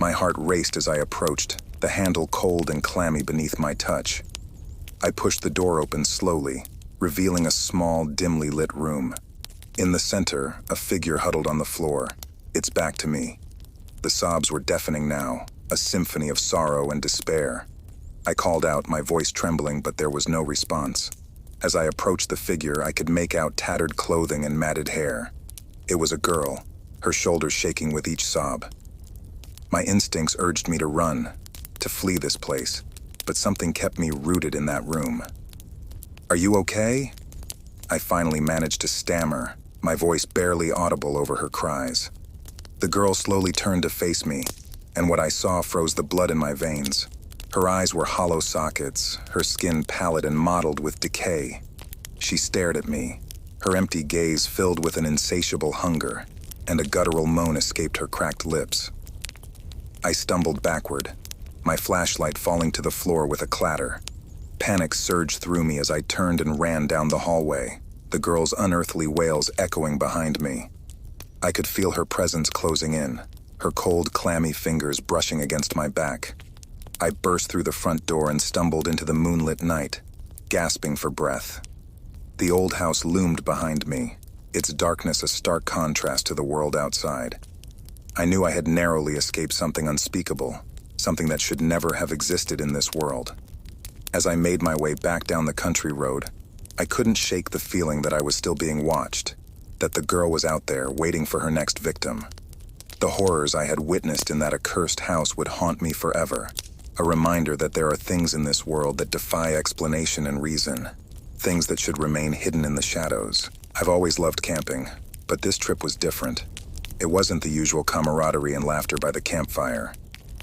My heart raced as I approached, the handle cold and clammy beneath my touch. I pushed the door open slowly, revealing a small, dimly lit room. In the center, a figure huddled on the floor, its back to me. The sobs were deafening now, a symphony of sorrow and despair. I called out, my voice trembling, but there was no response. As I approached the figure, I could make out tattered clothing and matted hair. It was a girl, her shoulders shaking with each sob. My instincts urged me to run, to flee this place, but something kept me rooted in that room. "Are you okay?" I finally managed to stammer, my voice barely audible over her cries. The girl slowly turned to face me, and what I saw froze the blood in my veins. Her eyes were hollow sockets, her skin pallid and mottled with decay. She stared at me, her empty gaze filled with an insatiable hunger, and a guttural moan escaped her cracked lips. I stumbled backward, my flashlight falling to the floor with a clatter. Panic surged through me as I turned and ran down the hallway, the girl's unearthly wails echoing behind me. I could feel her presence closing in, her cold, clammy fingers brushing against my back. I burst through the front door and stumbled into the moonlit night, gasping for breath. The old house loomed behind me, its darkness a stark contrast to the world outside. I knew I had narrowly escaped something unspeakable, something that should never have existed in this world. As I made my way back down the country road, I couldn't shake the feeling that I was still being watched, that the girl was out there waiting for her next victim. The horrors I had witnessed in that accursed house would haunt me forever, a reminder that there are things in this world that defy explanation and reason, things that should remain hidden in the shadows. I've always loved camping, but this trip was different. It wasn't the usual camaraderie and laughter by the campfire.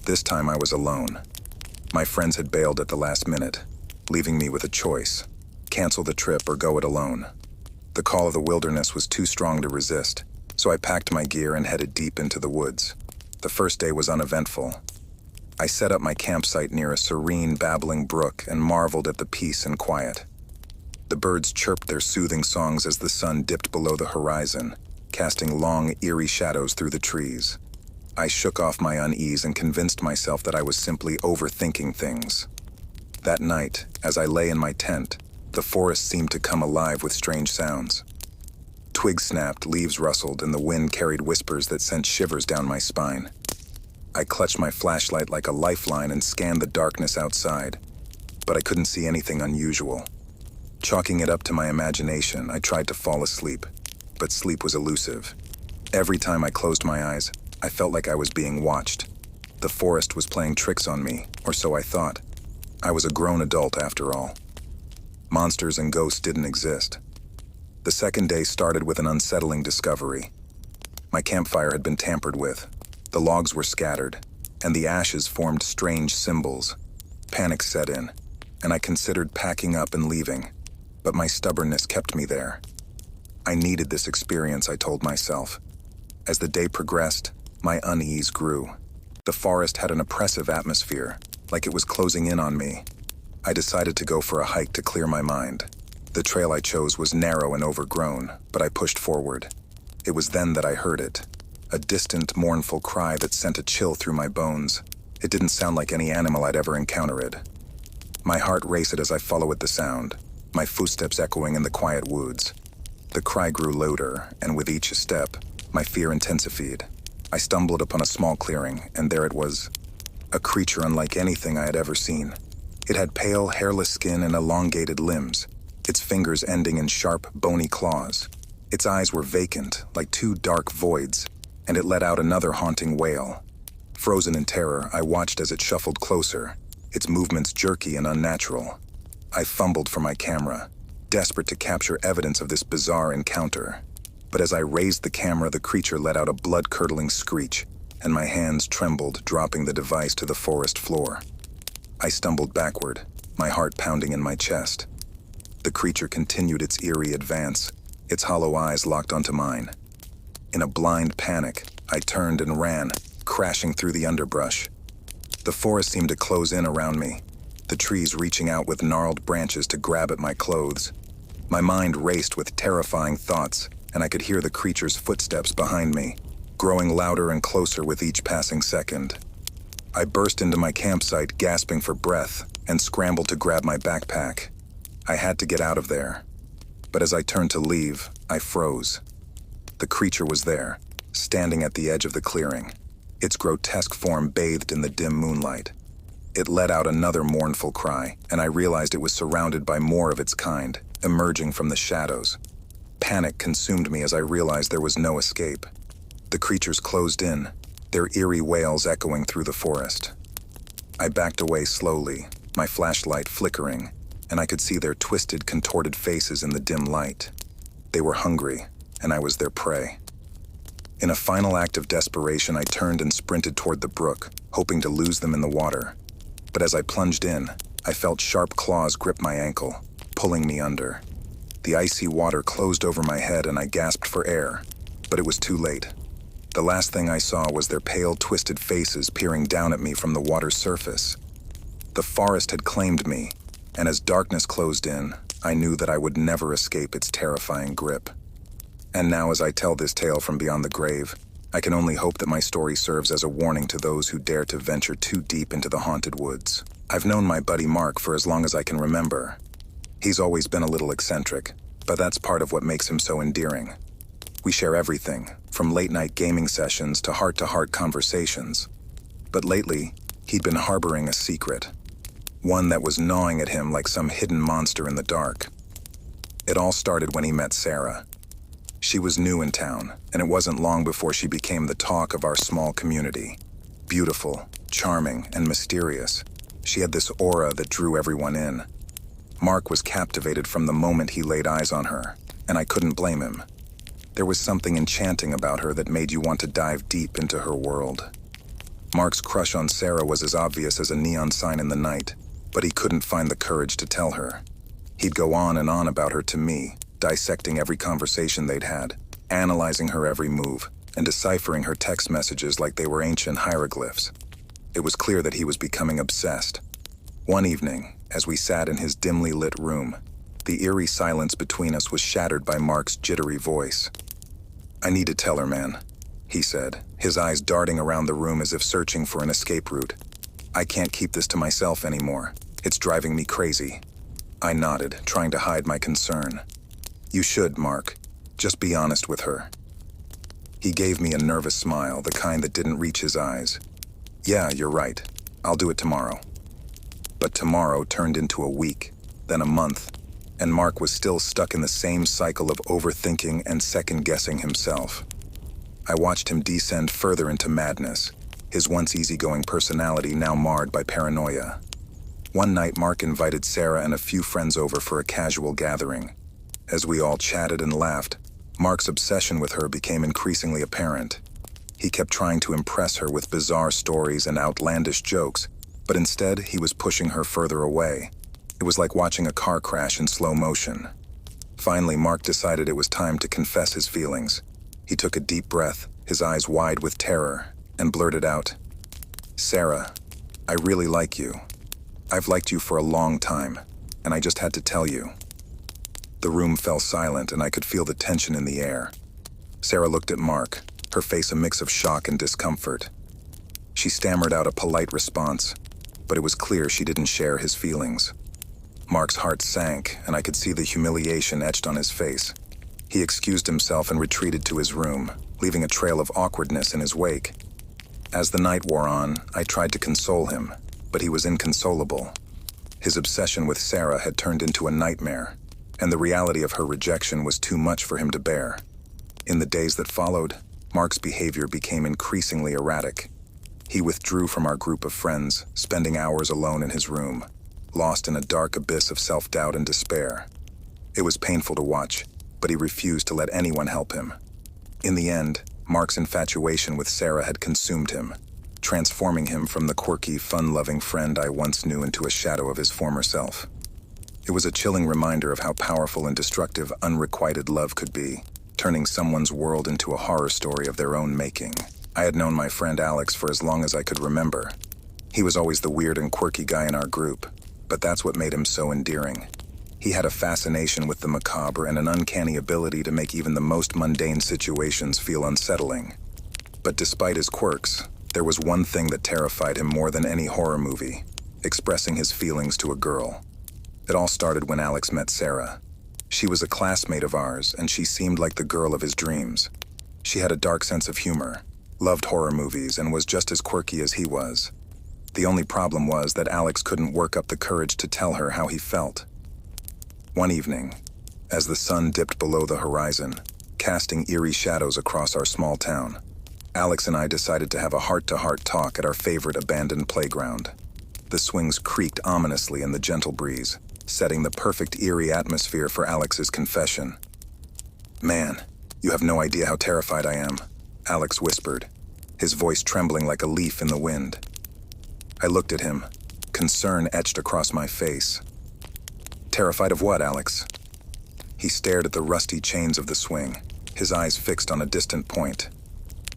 This time I was alone. My friends had bailed at the last minute, leaving me with a choice: cancel the trip or go it alone. The call of the wilderness was too strong to resist, so I packed my gear and headed deep into the woods. The first day was uneventful. I set up my campsite near a serene, babbling brook and marveled at the peace and quiet. The birds chirped their soothing songs as the sun dipped below the horizon, casting long, eerie shadows through the trees. I shook off my unease and convinced myself that I was simply overthinking things. That night, as I lay in my tent, the forest seemed to come alive with strange sounds. Twigs snapped, leaves rustled, and the wind carried whispers that sent shivers down my spine. I clutched my flashlight like a lifeline and scanned the darkness outside, but I couldn't see anything unusual. Chalking it up to my imagination, I tried to fall asleep, but sleep was elusive. Every time I closed my eyes, I felt like I was being watched. The forest was playing tricks on me, or so I thought. I was a grown adult after all. Monsters and ghosts didn't exist. The second day started with an unsettling discovery. My campfire had been tampered with. The logs were scattered, and the ashes formed strange symbols. Panic set in, and I considered packing up and leaving, but my stubbornness kept me there. I needed this experience, I told myself. As the day progressed, my unease grew. The forest had an oppressive atmosphere, like it was closing in on me. I decided to go for a hike to clear my mind. The trail I chose was narrow and overgrown, but I pushed forward. It was then that I heard it. A distant, mournful cry that sent a chill through my bones. It didn't sound like any animal I'd ever encountered. My heart raced as I followed the sound, my footsteps echoing in the quiet woods. The cry grew louder, and with each step, my fear intensified. I stumbled upon a small clearing, and there it was. A creature unlike anything I had ever seen. It had pale, hairless skin and elongated limbs, its fingers ending in sharp, bony claws. Its eyes were vacant, like two dark voids, and it let out another haunting wail. Frozen in terror, I watched as it shuffled closer, its movements jerky and unnatural. I fumbled for my camera, desperate to capture evidence of this bizarre encounter. But as I raised the camera, the creature let out a blood-curdling screech, and my hands trembled, dropping the device to the forest floor. I stumbled backward, my heart pounding in my chest. The creature continued its eerie advance, its hollow eyes locked onto mine. In a blind panic, I turned and ran, crashing through the underbrush. The forest seemed to close in around me, the trees reaching out with gnarled branches to grab at my clothes. My mind raced with terrifying thoughts, and I could hear the creature's footsteps behind me, growing louder and closer with each passing second. I burst into my campsite, gasping for breath, and scrambled to grab my backpack. I had to get out of there. But as I turned to leave, I froze. The creature was there, standing at the edge of the clearing, its grotesque form bathed in the dim moonlight. It let out another mournful cry, and I realized it was surrounded by more of its kind, emerging from the shadows. Panic consumed me as I realized there was no escape. The creatures closed in, their eerie wails echoing through the forest. I backed away slowly, my flashlight flickering, and I could see their twisted, contorted faces in the dim light. They were hungry, and I was their prey. In a final act of desperation, I turned and sprinted toward the brook, hoping to lose them in the water. But as I plunged in, I felt sharp claws grip my ankle, pulling me under. The icy water closed over my head and I gasped for air, but it was too late. The last thing I saw was their pale, twisted faces peering down at me from the water's surface. The forest had claimed me, and as darkness closed in, I knew that I would never escape its terrifying grip. And now as I tell this tale from beyond the grave, I can only hope that my story serves as a warning to those who dare to venture too deep into the haunted woods. I've known my buddy Mark for as long as I can remember. He's always been a little eccentric, but that's part of what makes him so endearing. We share everything, from late-night gaming sessions to heart-to-heart conversations. But lately, he'd been harboring a secret, one that was gnawing at him like some hidden monster in the dark. It all started when he met Sarah. She was new in town, and it wasn't long before she became the talk of our small community. Beautiful, charming, and mysterious, she had this aura that drew everyone in. Mark was captivated from the moment he laid eyes on her, and I couldn't blame him. There was something enchanting about her that made you want to dive deep into her world. Mark's crush on Sarah was as obvious as a neon sign in the night, but he couldn't find the courage to tell her. He'd go on and on about her to me, dissecting every conversation they'd had, analyzing her every move, and deciphering her text messages like they were ancient hieroglyphs. It was clear that he was becoming obsessed. One evening, as we sat in his dimly lit room, the eerie silence between us was shattered by Mark's jittery voice. "I need to tell her, man," he said, his eyes darting around the room as if searching for an escape route. "I can't keep this to myself anymore. It's driving me crazy." I nodded, trying to hide my concern. "You should, Mark. Just be honest with her." He gave me a nervous smile, the kind that didn't reach his eyes. "Yeah, you're right. I'll do it tomorrow." But tomorrow turned into a week, then a month, and Mark was still stuck in the same cycle of overthinking and second-guessing himself. I watched him descend further into madness, his once easygoing personality now marred by paranoia. One night, Mark invited Sarah and a few friends over for a casual gathering. As we all chatted and laughed, Mark's obsession with her became increasingly apparent. He kept trying to impress her with bizarre stories and outlandish jokes, but instead he was pushing her further away. It was like watching a car crash in slow motion. Finally, Mark decided it was time to confess his feelings. He took a deep breath, his eyes wide with terror, and blurted out, "Sarah, I really like you. I've liked you for a long time, and I just had to tell you." The room fell silent, and I could feel the tension in the air. Sarah looked at Mark, her face a mix of shock and discomfort. She stammered out a polite response, but it was clear she didn't share his feelings. Mark's heart sank, and I could see the humiliation etched on his face. He excused himself and retreated to his room, leaving a trail of awkwardness in his wake. As the night wore on, I tried to console him, but he was inconsolable. His obsession with Sarah had turned into a nightmare, and the reality of her rejection was too much for him to bear. In the days that followed, Mark's behavior became increasingly erratic. He withdrew from our group of friends, spending hours alone in his room, lost in a dark abyss of self-doubt and despair. It was painful to watch, but he refused to let anyone help him. In the end, Mark's infatuation with Sarah had consumed him, transforming him from the quirky, fun-loving friend I once knew into a shadow of his former self. It was a chilling reminder of how powerful and destructive unrequited love could be, turning someone's world into a horror story of their own making. I had known my friend Alex for as long as I could remember. He was always the weird and quirky guy in our group, but that's what made him so endearing. He had a fascination with the macabre and an uncanny ability to make even the most mundane situations feel unsettling. But despite his quirks, there was one thing that terrified him more than any horror movie: expressing his feelings to a girl. It all started when Alex met Sarah. She was a classmate of ours, and she seemed like the girl of his dreams. She had a dark sense of humor, loved horror movies, and was just as quirky as he was. The only problem was that Alex couldn't work up the courage to tell her how he felt. One evening, as the sun dipped below the horizon, casting eerie shadows across our small town, Alex and I decided to have a heart-to-heart talk at our favorite abandoned playground. The swings creaked ominously in the gentle breeze, setting the perfect eerie atmosphere for Alex's confession. "Man, you have no idea how terrified I am," Alex whispered, his voice trembling like a leaf in the wind. I looked at him, concern etched across my face. "Terrified of what, Alex?" He stared at the rusty chains of the swing, his eyes fixed on a distant point.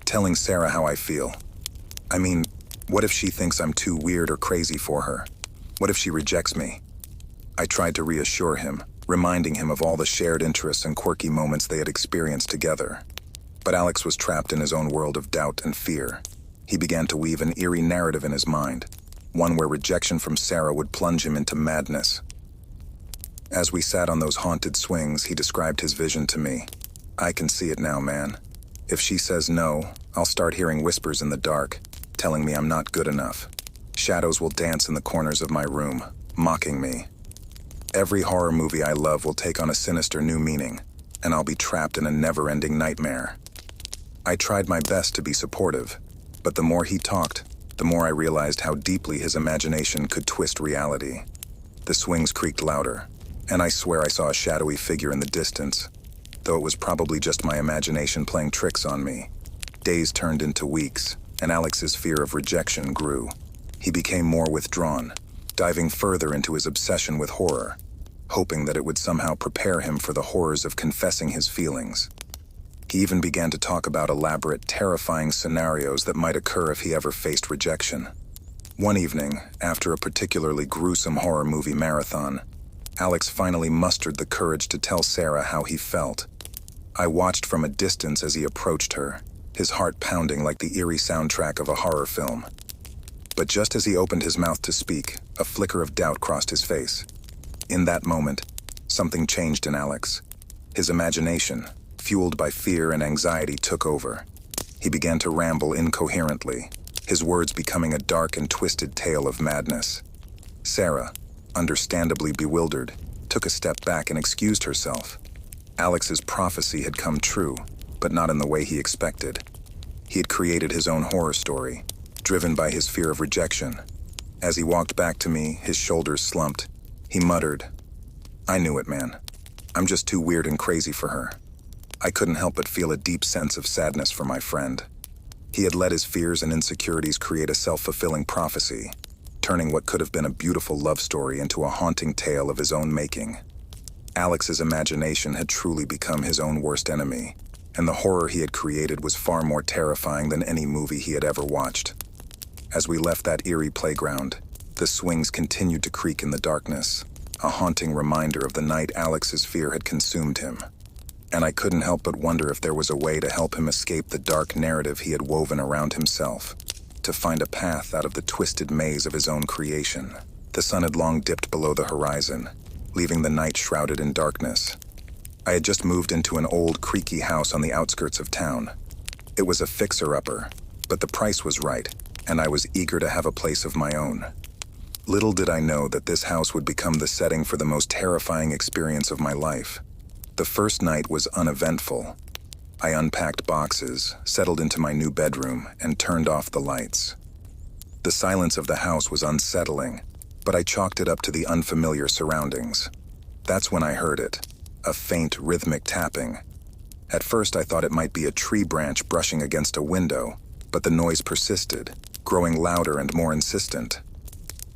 "Telling Sarah how I feel. I mean, what if she thinks I'm too weird or crazy for her? What if she rejects me?" I tried to reassure him, reminding him of all the shared interests and quirky moments they had experienced together. But Alex was trapped in his own world of doubt and fear. He began to weave an eerie narrative in his mind, one where rejection from Sarah would plunge him into madness. As we sat on those haunted swings, he described his vision to me. "I can see it now, man. If she says no, I'll start hearing whispers in the dark, telling me I'm not good enough. Shadows will dance in the corners of my room, mocking me. Every horror movie I love will take on a sinister new meaning, and I'll be trapped in a never-ending nightmare." I tried my best to be supportive, but the more he talked, the more I realized how deeply his imagination could twist reality. The swings creaked louder, and I swear I saw a shadowy figure in the distance, though it was probably just my imagination playing tricks on me. Days turned into weeks, and Alex's fear of rejection grew. He became more withdrawn, diving further into his obsession with horror, hoping that it would somehow prepare him for the horrors of confessing his feelings. He even began to talk about elaborate, terrifying scenarios that might occur if he ever faced rejection. One evening, after a particularly gruesome horror movie marathon, Alex finally mustered the courage to tell Sarah how he felt. I watched from a distance as he approached her, his heart pounding like the eerie soundtrack of a horror film. But just as he opened his mouth to speak, a flicker of doubt crossed his face. In that moment, something changed in Alex. His imagination, fueled by fear and anxiety, took over. He began to ramble incoherently, his words becoming a dark and twisted tale of madness. Sarah, understandably bewildered, took a step back and excused herself. Alex's prophecy had come true, but not in the way he expected. He had created his own horror story, driven by his fear of rejection. As he walked back to me, his shoulders slumped. He muttered, "I knew it, man. I'm just too weird and crazy for her." I couldn't help but feel a deep sense of sadness for my friend. He had let his fears and insecurities create a self-fulfilling prophecy, turning what could have been a beautiful love story into a haunting tale of his own making. Alex's imagination had truly become his own worst enemy, and the horror he had created was far more terrifying than any movie he had ever watched. As we left that eerie playground, the swings continued to creak in the darkness, a haunting reminder of the night Alex's fear had consumed him. And I couldn't help but wonder if there was a way to help him escape the dark narrative he had woven around himself, to find a path out of the twisted maze of his own creation. The sun had long dipped below the horizon, leaving the night shrouded in darkness. I had just moved into an old, creaky house on the outskirts of town. It was a fixer-upper, but the price was right, and I was eager to have a place of my own. Little did I know that this house would become the setting for the most terrifying experience of my life. The first night was uneventful. I unpacked boxes, settled into my new bedroom, and turned off the lights. The silence of the house was unsettling, but I chalked it up to the unfamiliar surroundings. That's when I heard it, a faint, rhythmic tapping. At first I thought it might be a tree branch brushing against a window, but the noise persisted, growing louder and more insistent.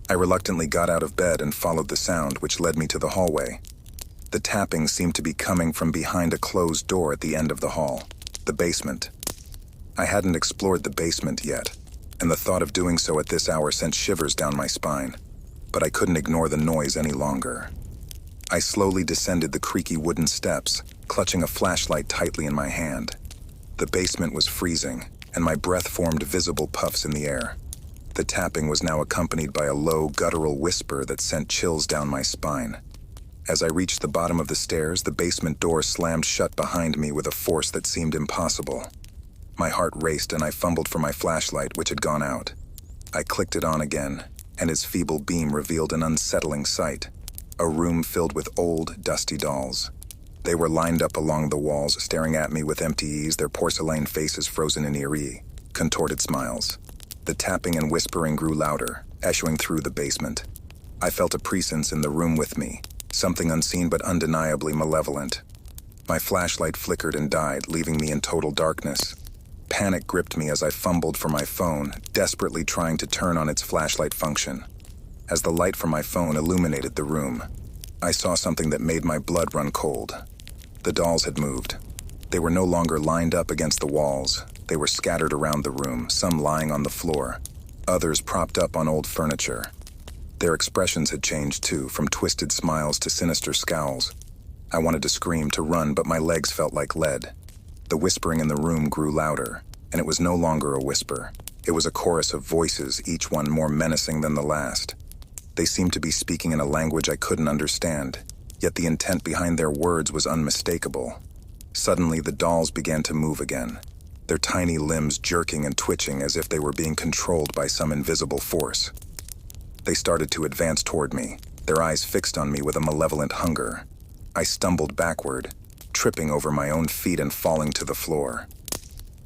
I reluctantly got out of bed and followed the sound, which led me to the hallway. The tapping seemed to be coming from behind a closed door at the end of the hall, the basement. I hadn't explored the basement yet, and the thought of doing so at this hour sent shivers down my spine, but I couldn't ignore the noise any longer. I slowly descended the creaky wooden steps, clutching a flashlight tightly in my hand. The basement was freezing, and my breath formed visible puffs in the air. The tapping was now accompanied by a low, guttural whisper that sent chills down my spine. As I reached the bottom of the stairs, the basement door slammed shut behind me with a force that seemed impossible. My heart raced and I fumbled for my flashlight, which had gone out. I clicked it on again, and its feeble beam revealed an unsettling sight. A room filled with old, dusty dolls. They were lined up along the walls, staring at me with empty eyes, their porcelain faces frozen in eerie, contorted smiles. The tapping and whispering grew louder, echoing through the basement. I felt a presence in the room with me, something unseen but undeniably malevolent. My flashlight flickered and died, leaving me in total darkness. Panic gripped me as I fumbled for my phone, desperately trying to turn on its flashlight function. As the light from my phone illuminated the room, I saw something that made my blood run cold. The dolls had moved. They were no longer lined up against the walls. They were scattered around the room, some lying on the floor, others propped up on old furniture. Their expressions had changed too, from twisted smiles to sinister scowls. I wanted to scream, to run, but my legs felt like lead. The whispering in the room grew louder, and it was no longer a whisper. It was a chorus of voices, each one more menacing than the last. They seemed to be speaking in a language I couldn't understand, yet the intent behind their words was unmistakable. Suddenly, the dolls began to move again, their tiny limbs jerking and twitching as if they were being controlled by some invisible force. They started to advance toward me, their eyes fixed on me with a malevolent hunger. I stumbled backward, tripping over my own feet and falling to the floor.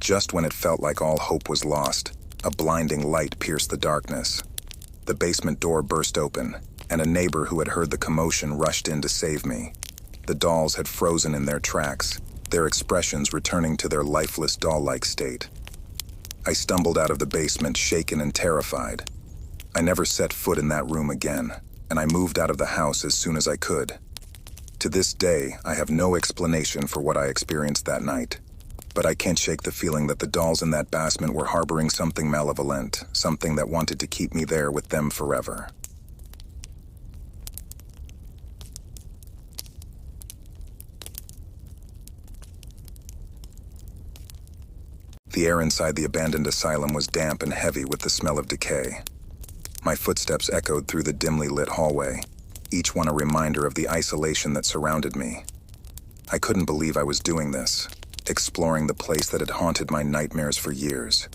Just when it felt like all hope was lost, a blinding light pierced the darkness. The basement door burst open, and a neighbor who had heard the commotion rushed in to save me. The dolls had frozen in their tracks, their expressions returning to their lifeless doll-like state. I stumbled out of the basement, shaken and terrified. I never set foot in that room again, and I moved out of the house as soon as I could. To this day, I have no explanation for what I experienced that night, but I can't shake the feeling that the dolls in that basement were harboring something malevolent, something that wanted to keep me there with them forever. The air inside the abandoned asylum was damp and heavy with the smell of decay. My footsteps echoed through the dimly lit hallway, each one a reminder of the isolation that surrounded me. I couldn't believe I was doing this, exploring the place that had haunted my nightmares for years.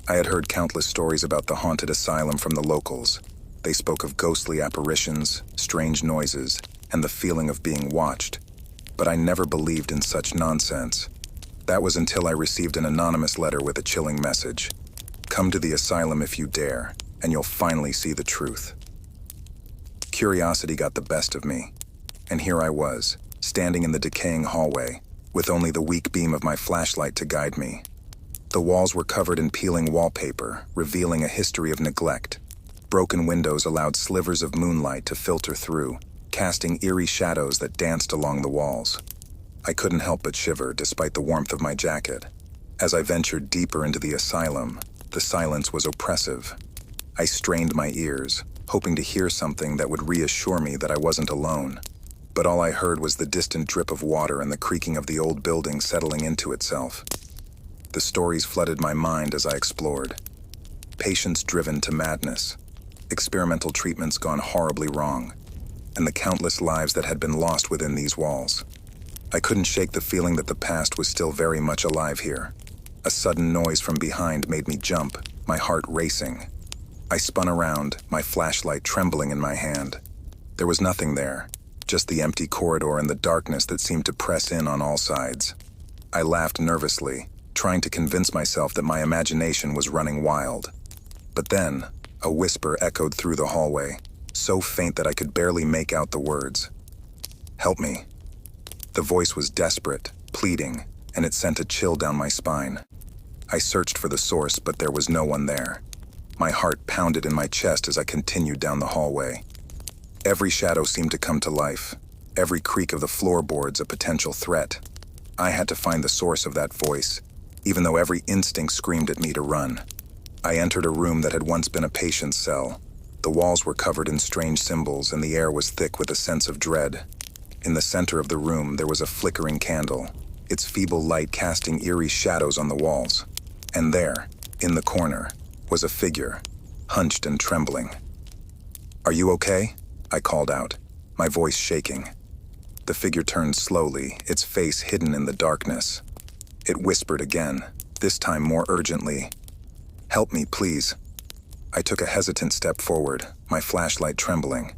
I had heard countless stories about the haunted asylum from the locals. They spoke of ghostly apparitions, strange noises, and the feeling of being watched. But I never believed in such nonsense. That was until I received an anonymous letter with a chilling message. Come to the asylum if you dare, and you'll finally see the truth. Curiosity got the best of me, and here I was, standing in the decaying hallway, with only the weak beam of my flashlight to guide me. The walls were covered in peeling wallpaper, revealing a history of neglect. Broken windows allowed slivers of moonlight to filter through, casting eerie shadows that danced along the walls. I couldn't help but shiver despite the warmth of my jacket. As I ventured deeper into the asylum, the silence was oppressive. I strained my ears, hoping to hear something that would reassure me that I wasn't alone. But all I heard was the distant drip of water and the creaking of the old building settling into itself. The stories flooded my mind as I explored. Patients driven to madness, experimental treatments gone horribly wrong, and the countless lives that had been lost within these walls. I couldn't shake the feeling that the past was still very much alive here. A sudden noise from behind made me jump, my heart racing. I spun around, my flashlight trembling in my hand. There was nothing there, just the empty corridor and the darkness that seemed to press in on all sides. I laughed nervously, trying to convince myself that my imagination was running wild. But then, a whisper echoed through the hallway, so faint that I could barely make out the words. "Help me." The voice was desperate, pleading, and it sent a chill down my spine. I searched for the source, but there was no one there. My heart pounded in my chest as I continued down the hallway. Every shadow seemed to come to life, every creak of the floorboards a potential threat. I had to find the source of that voice, even though every instinct screamed at me to run. I entered a room that had once been a patient's cell. The walls were covered in strange symbols, and the air was thick with a sense of dread. In the center of the room, there was a flickering candle, its feeble light casting eerie shadows on the walls. And there, in the corner, was a figure, hunched and trembling. "Are you okay?" I called out, my voice shaking. The figure turned slowly, its face hidden in the darkness. It whispered again, this time more urgently, "Help me, please." I took a hesitant step forward, my flashlight trembling.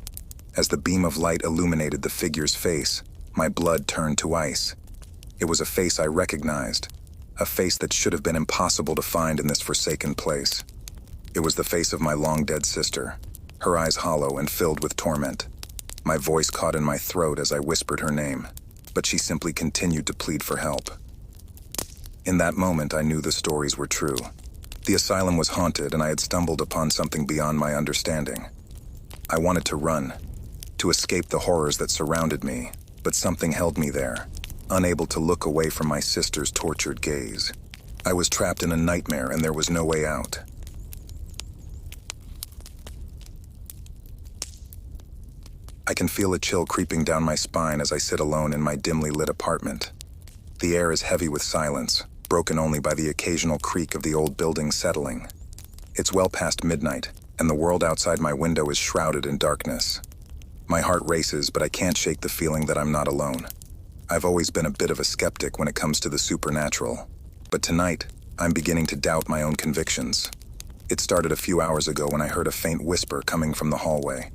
As the beam of light illuminated the figure's face, my blood turned to ice. It was a face I recognized, a face that should have been impossible to find in this forsaken place. It was the face of my long-dead sister, her eyes hollow and filled with torment. My voice caught in my throat as I whispered her name, but she simply continued to plead for help. In that moment, I knew the stories were true. The asylum was haunted, and I had stumbled upon something beyond my understanding. I wanted to run, to escape the horrors that surrounded me, but something held me there, unable to look away from my sister's tortured gaze. I was trapped in a nightmare, and there was no way out. I can feel a chill creeping down my spine as I sit alone in my dimly lit apartment. The air is heavy with silence, broken only by the occasional creak of the old building settling. It's well past midnight, and the world outside my window is shrouded in darkness. My heart races, but I can't shake the feeling that I'm not alone. I've always been a bit of a skeptic when it comes to the supernatural, but tonight, I'm beginning to doubt my own convictions. It started a few hours ago when I heard a faint whisper coming from the hallway.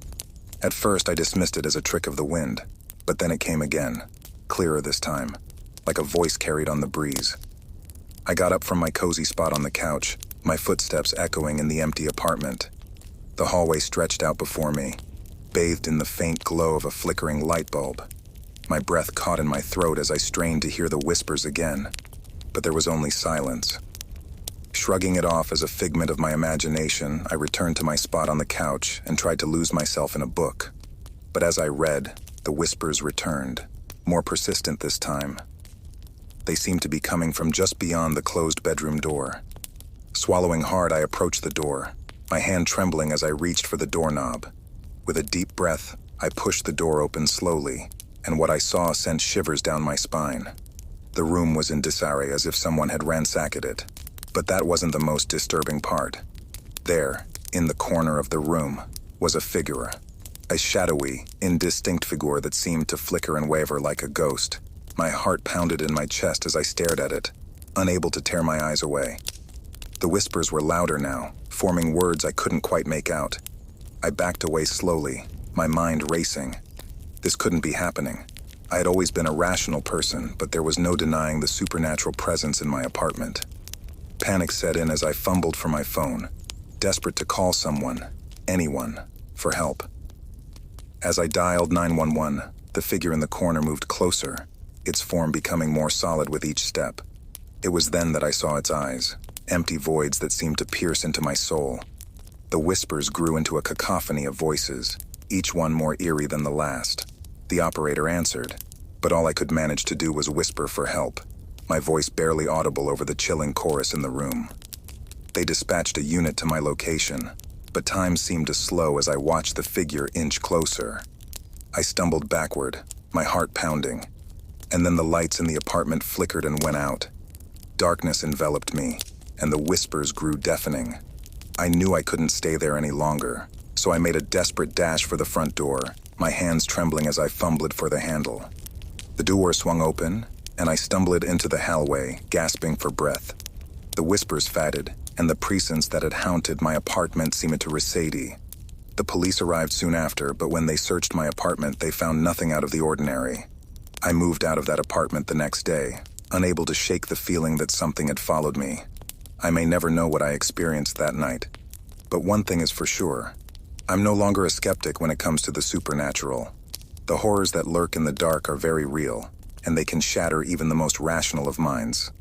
At first, I dismissed it as a trick of the wind, but then it came again, clearer this time, like a voice carried on the breeze. I got up from my cozy spot on the couch, my footsteps echoing in the empty apartment. The hallway stretched out before me, bathed in the faint glow of a flickering light bulb. My breath caught in my throat as I strained to hear the whispers again, but there was only silence. Shrugging it off as a figment of my imagination, I returned to my spot on the couch and tried to lose myself in a book. But as I read, the whispers returned, more persistent this time. They seemed to be coming from just beyond the closed bedroom door. Swallowing hard, I approached the door, my hand trembling as I reached for the doorknob. With a deep breath, I pushed the door open slowly, and what I saw sent shivers down my spine. The room was in disarray as if someone had ransacked it. But that wasn't the most disturbing part. There, in the corner of the room, was a figure. A shadowy, indistinct figure that seemed to flicker and waver like a ghost. My heart pounded in my chest as I stared at it, unable to tear my eyes away. The whispers were louder now, forming words I couldn't quite make out. I backed away slowly, my mind racing. This couldn't be happening. I had always been a rational person, but there was no denying the supernatural presence in my apartment. Panic set in as I fumbled for my phone, desperate to call someone, anyone, for help. As I dialed 911, the figure in the corner moved closer, its form becoming more solid with each step. It was then that I saw its eyes, empty voids that seemed to pierce into my soul. The whispers grew into a cacophony of voices, each one more eerie than the last. The operator answered, but all I could manage to do was whisper for help, my voice barely audible over the chilling chorus in the room. They dispatched a unit to my location, but time seemed to slow as I watched the figure inch closer. I stumbled backward, my heart pounding, and then the lights in the apartment flickered and went out. Darkness enveloped me, and the whispers grew deafening. I knew I couldn't stay there any longer, so I made a desperate dash for the front door, my hands trembling as I fumbled for the handle. The door swung open, and I stumbled into the hallway, gasping for breath. The whispers faded, and the presence that had haunted my apartment seemed to recede. The police arrived soon after, but when they searched my apartment, they found nothing out of the ordinary. I moved out of that apartment the next day, unable to shake the feeling that something had followed me. I may never know what I experienced that night, but one thing is for sure. I'm no longer a skeptic when it comes to the supernatural. The horrors that lurk in the dark are very real, and they can shatter even the most rational of minds.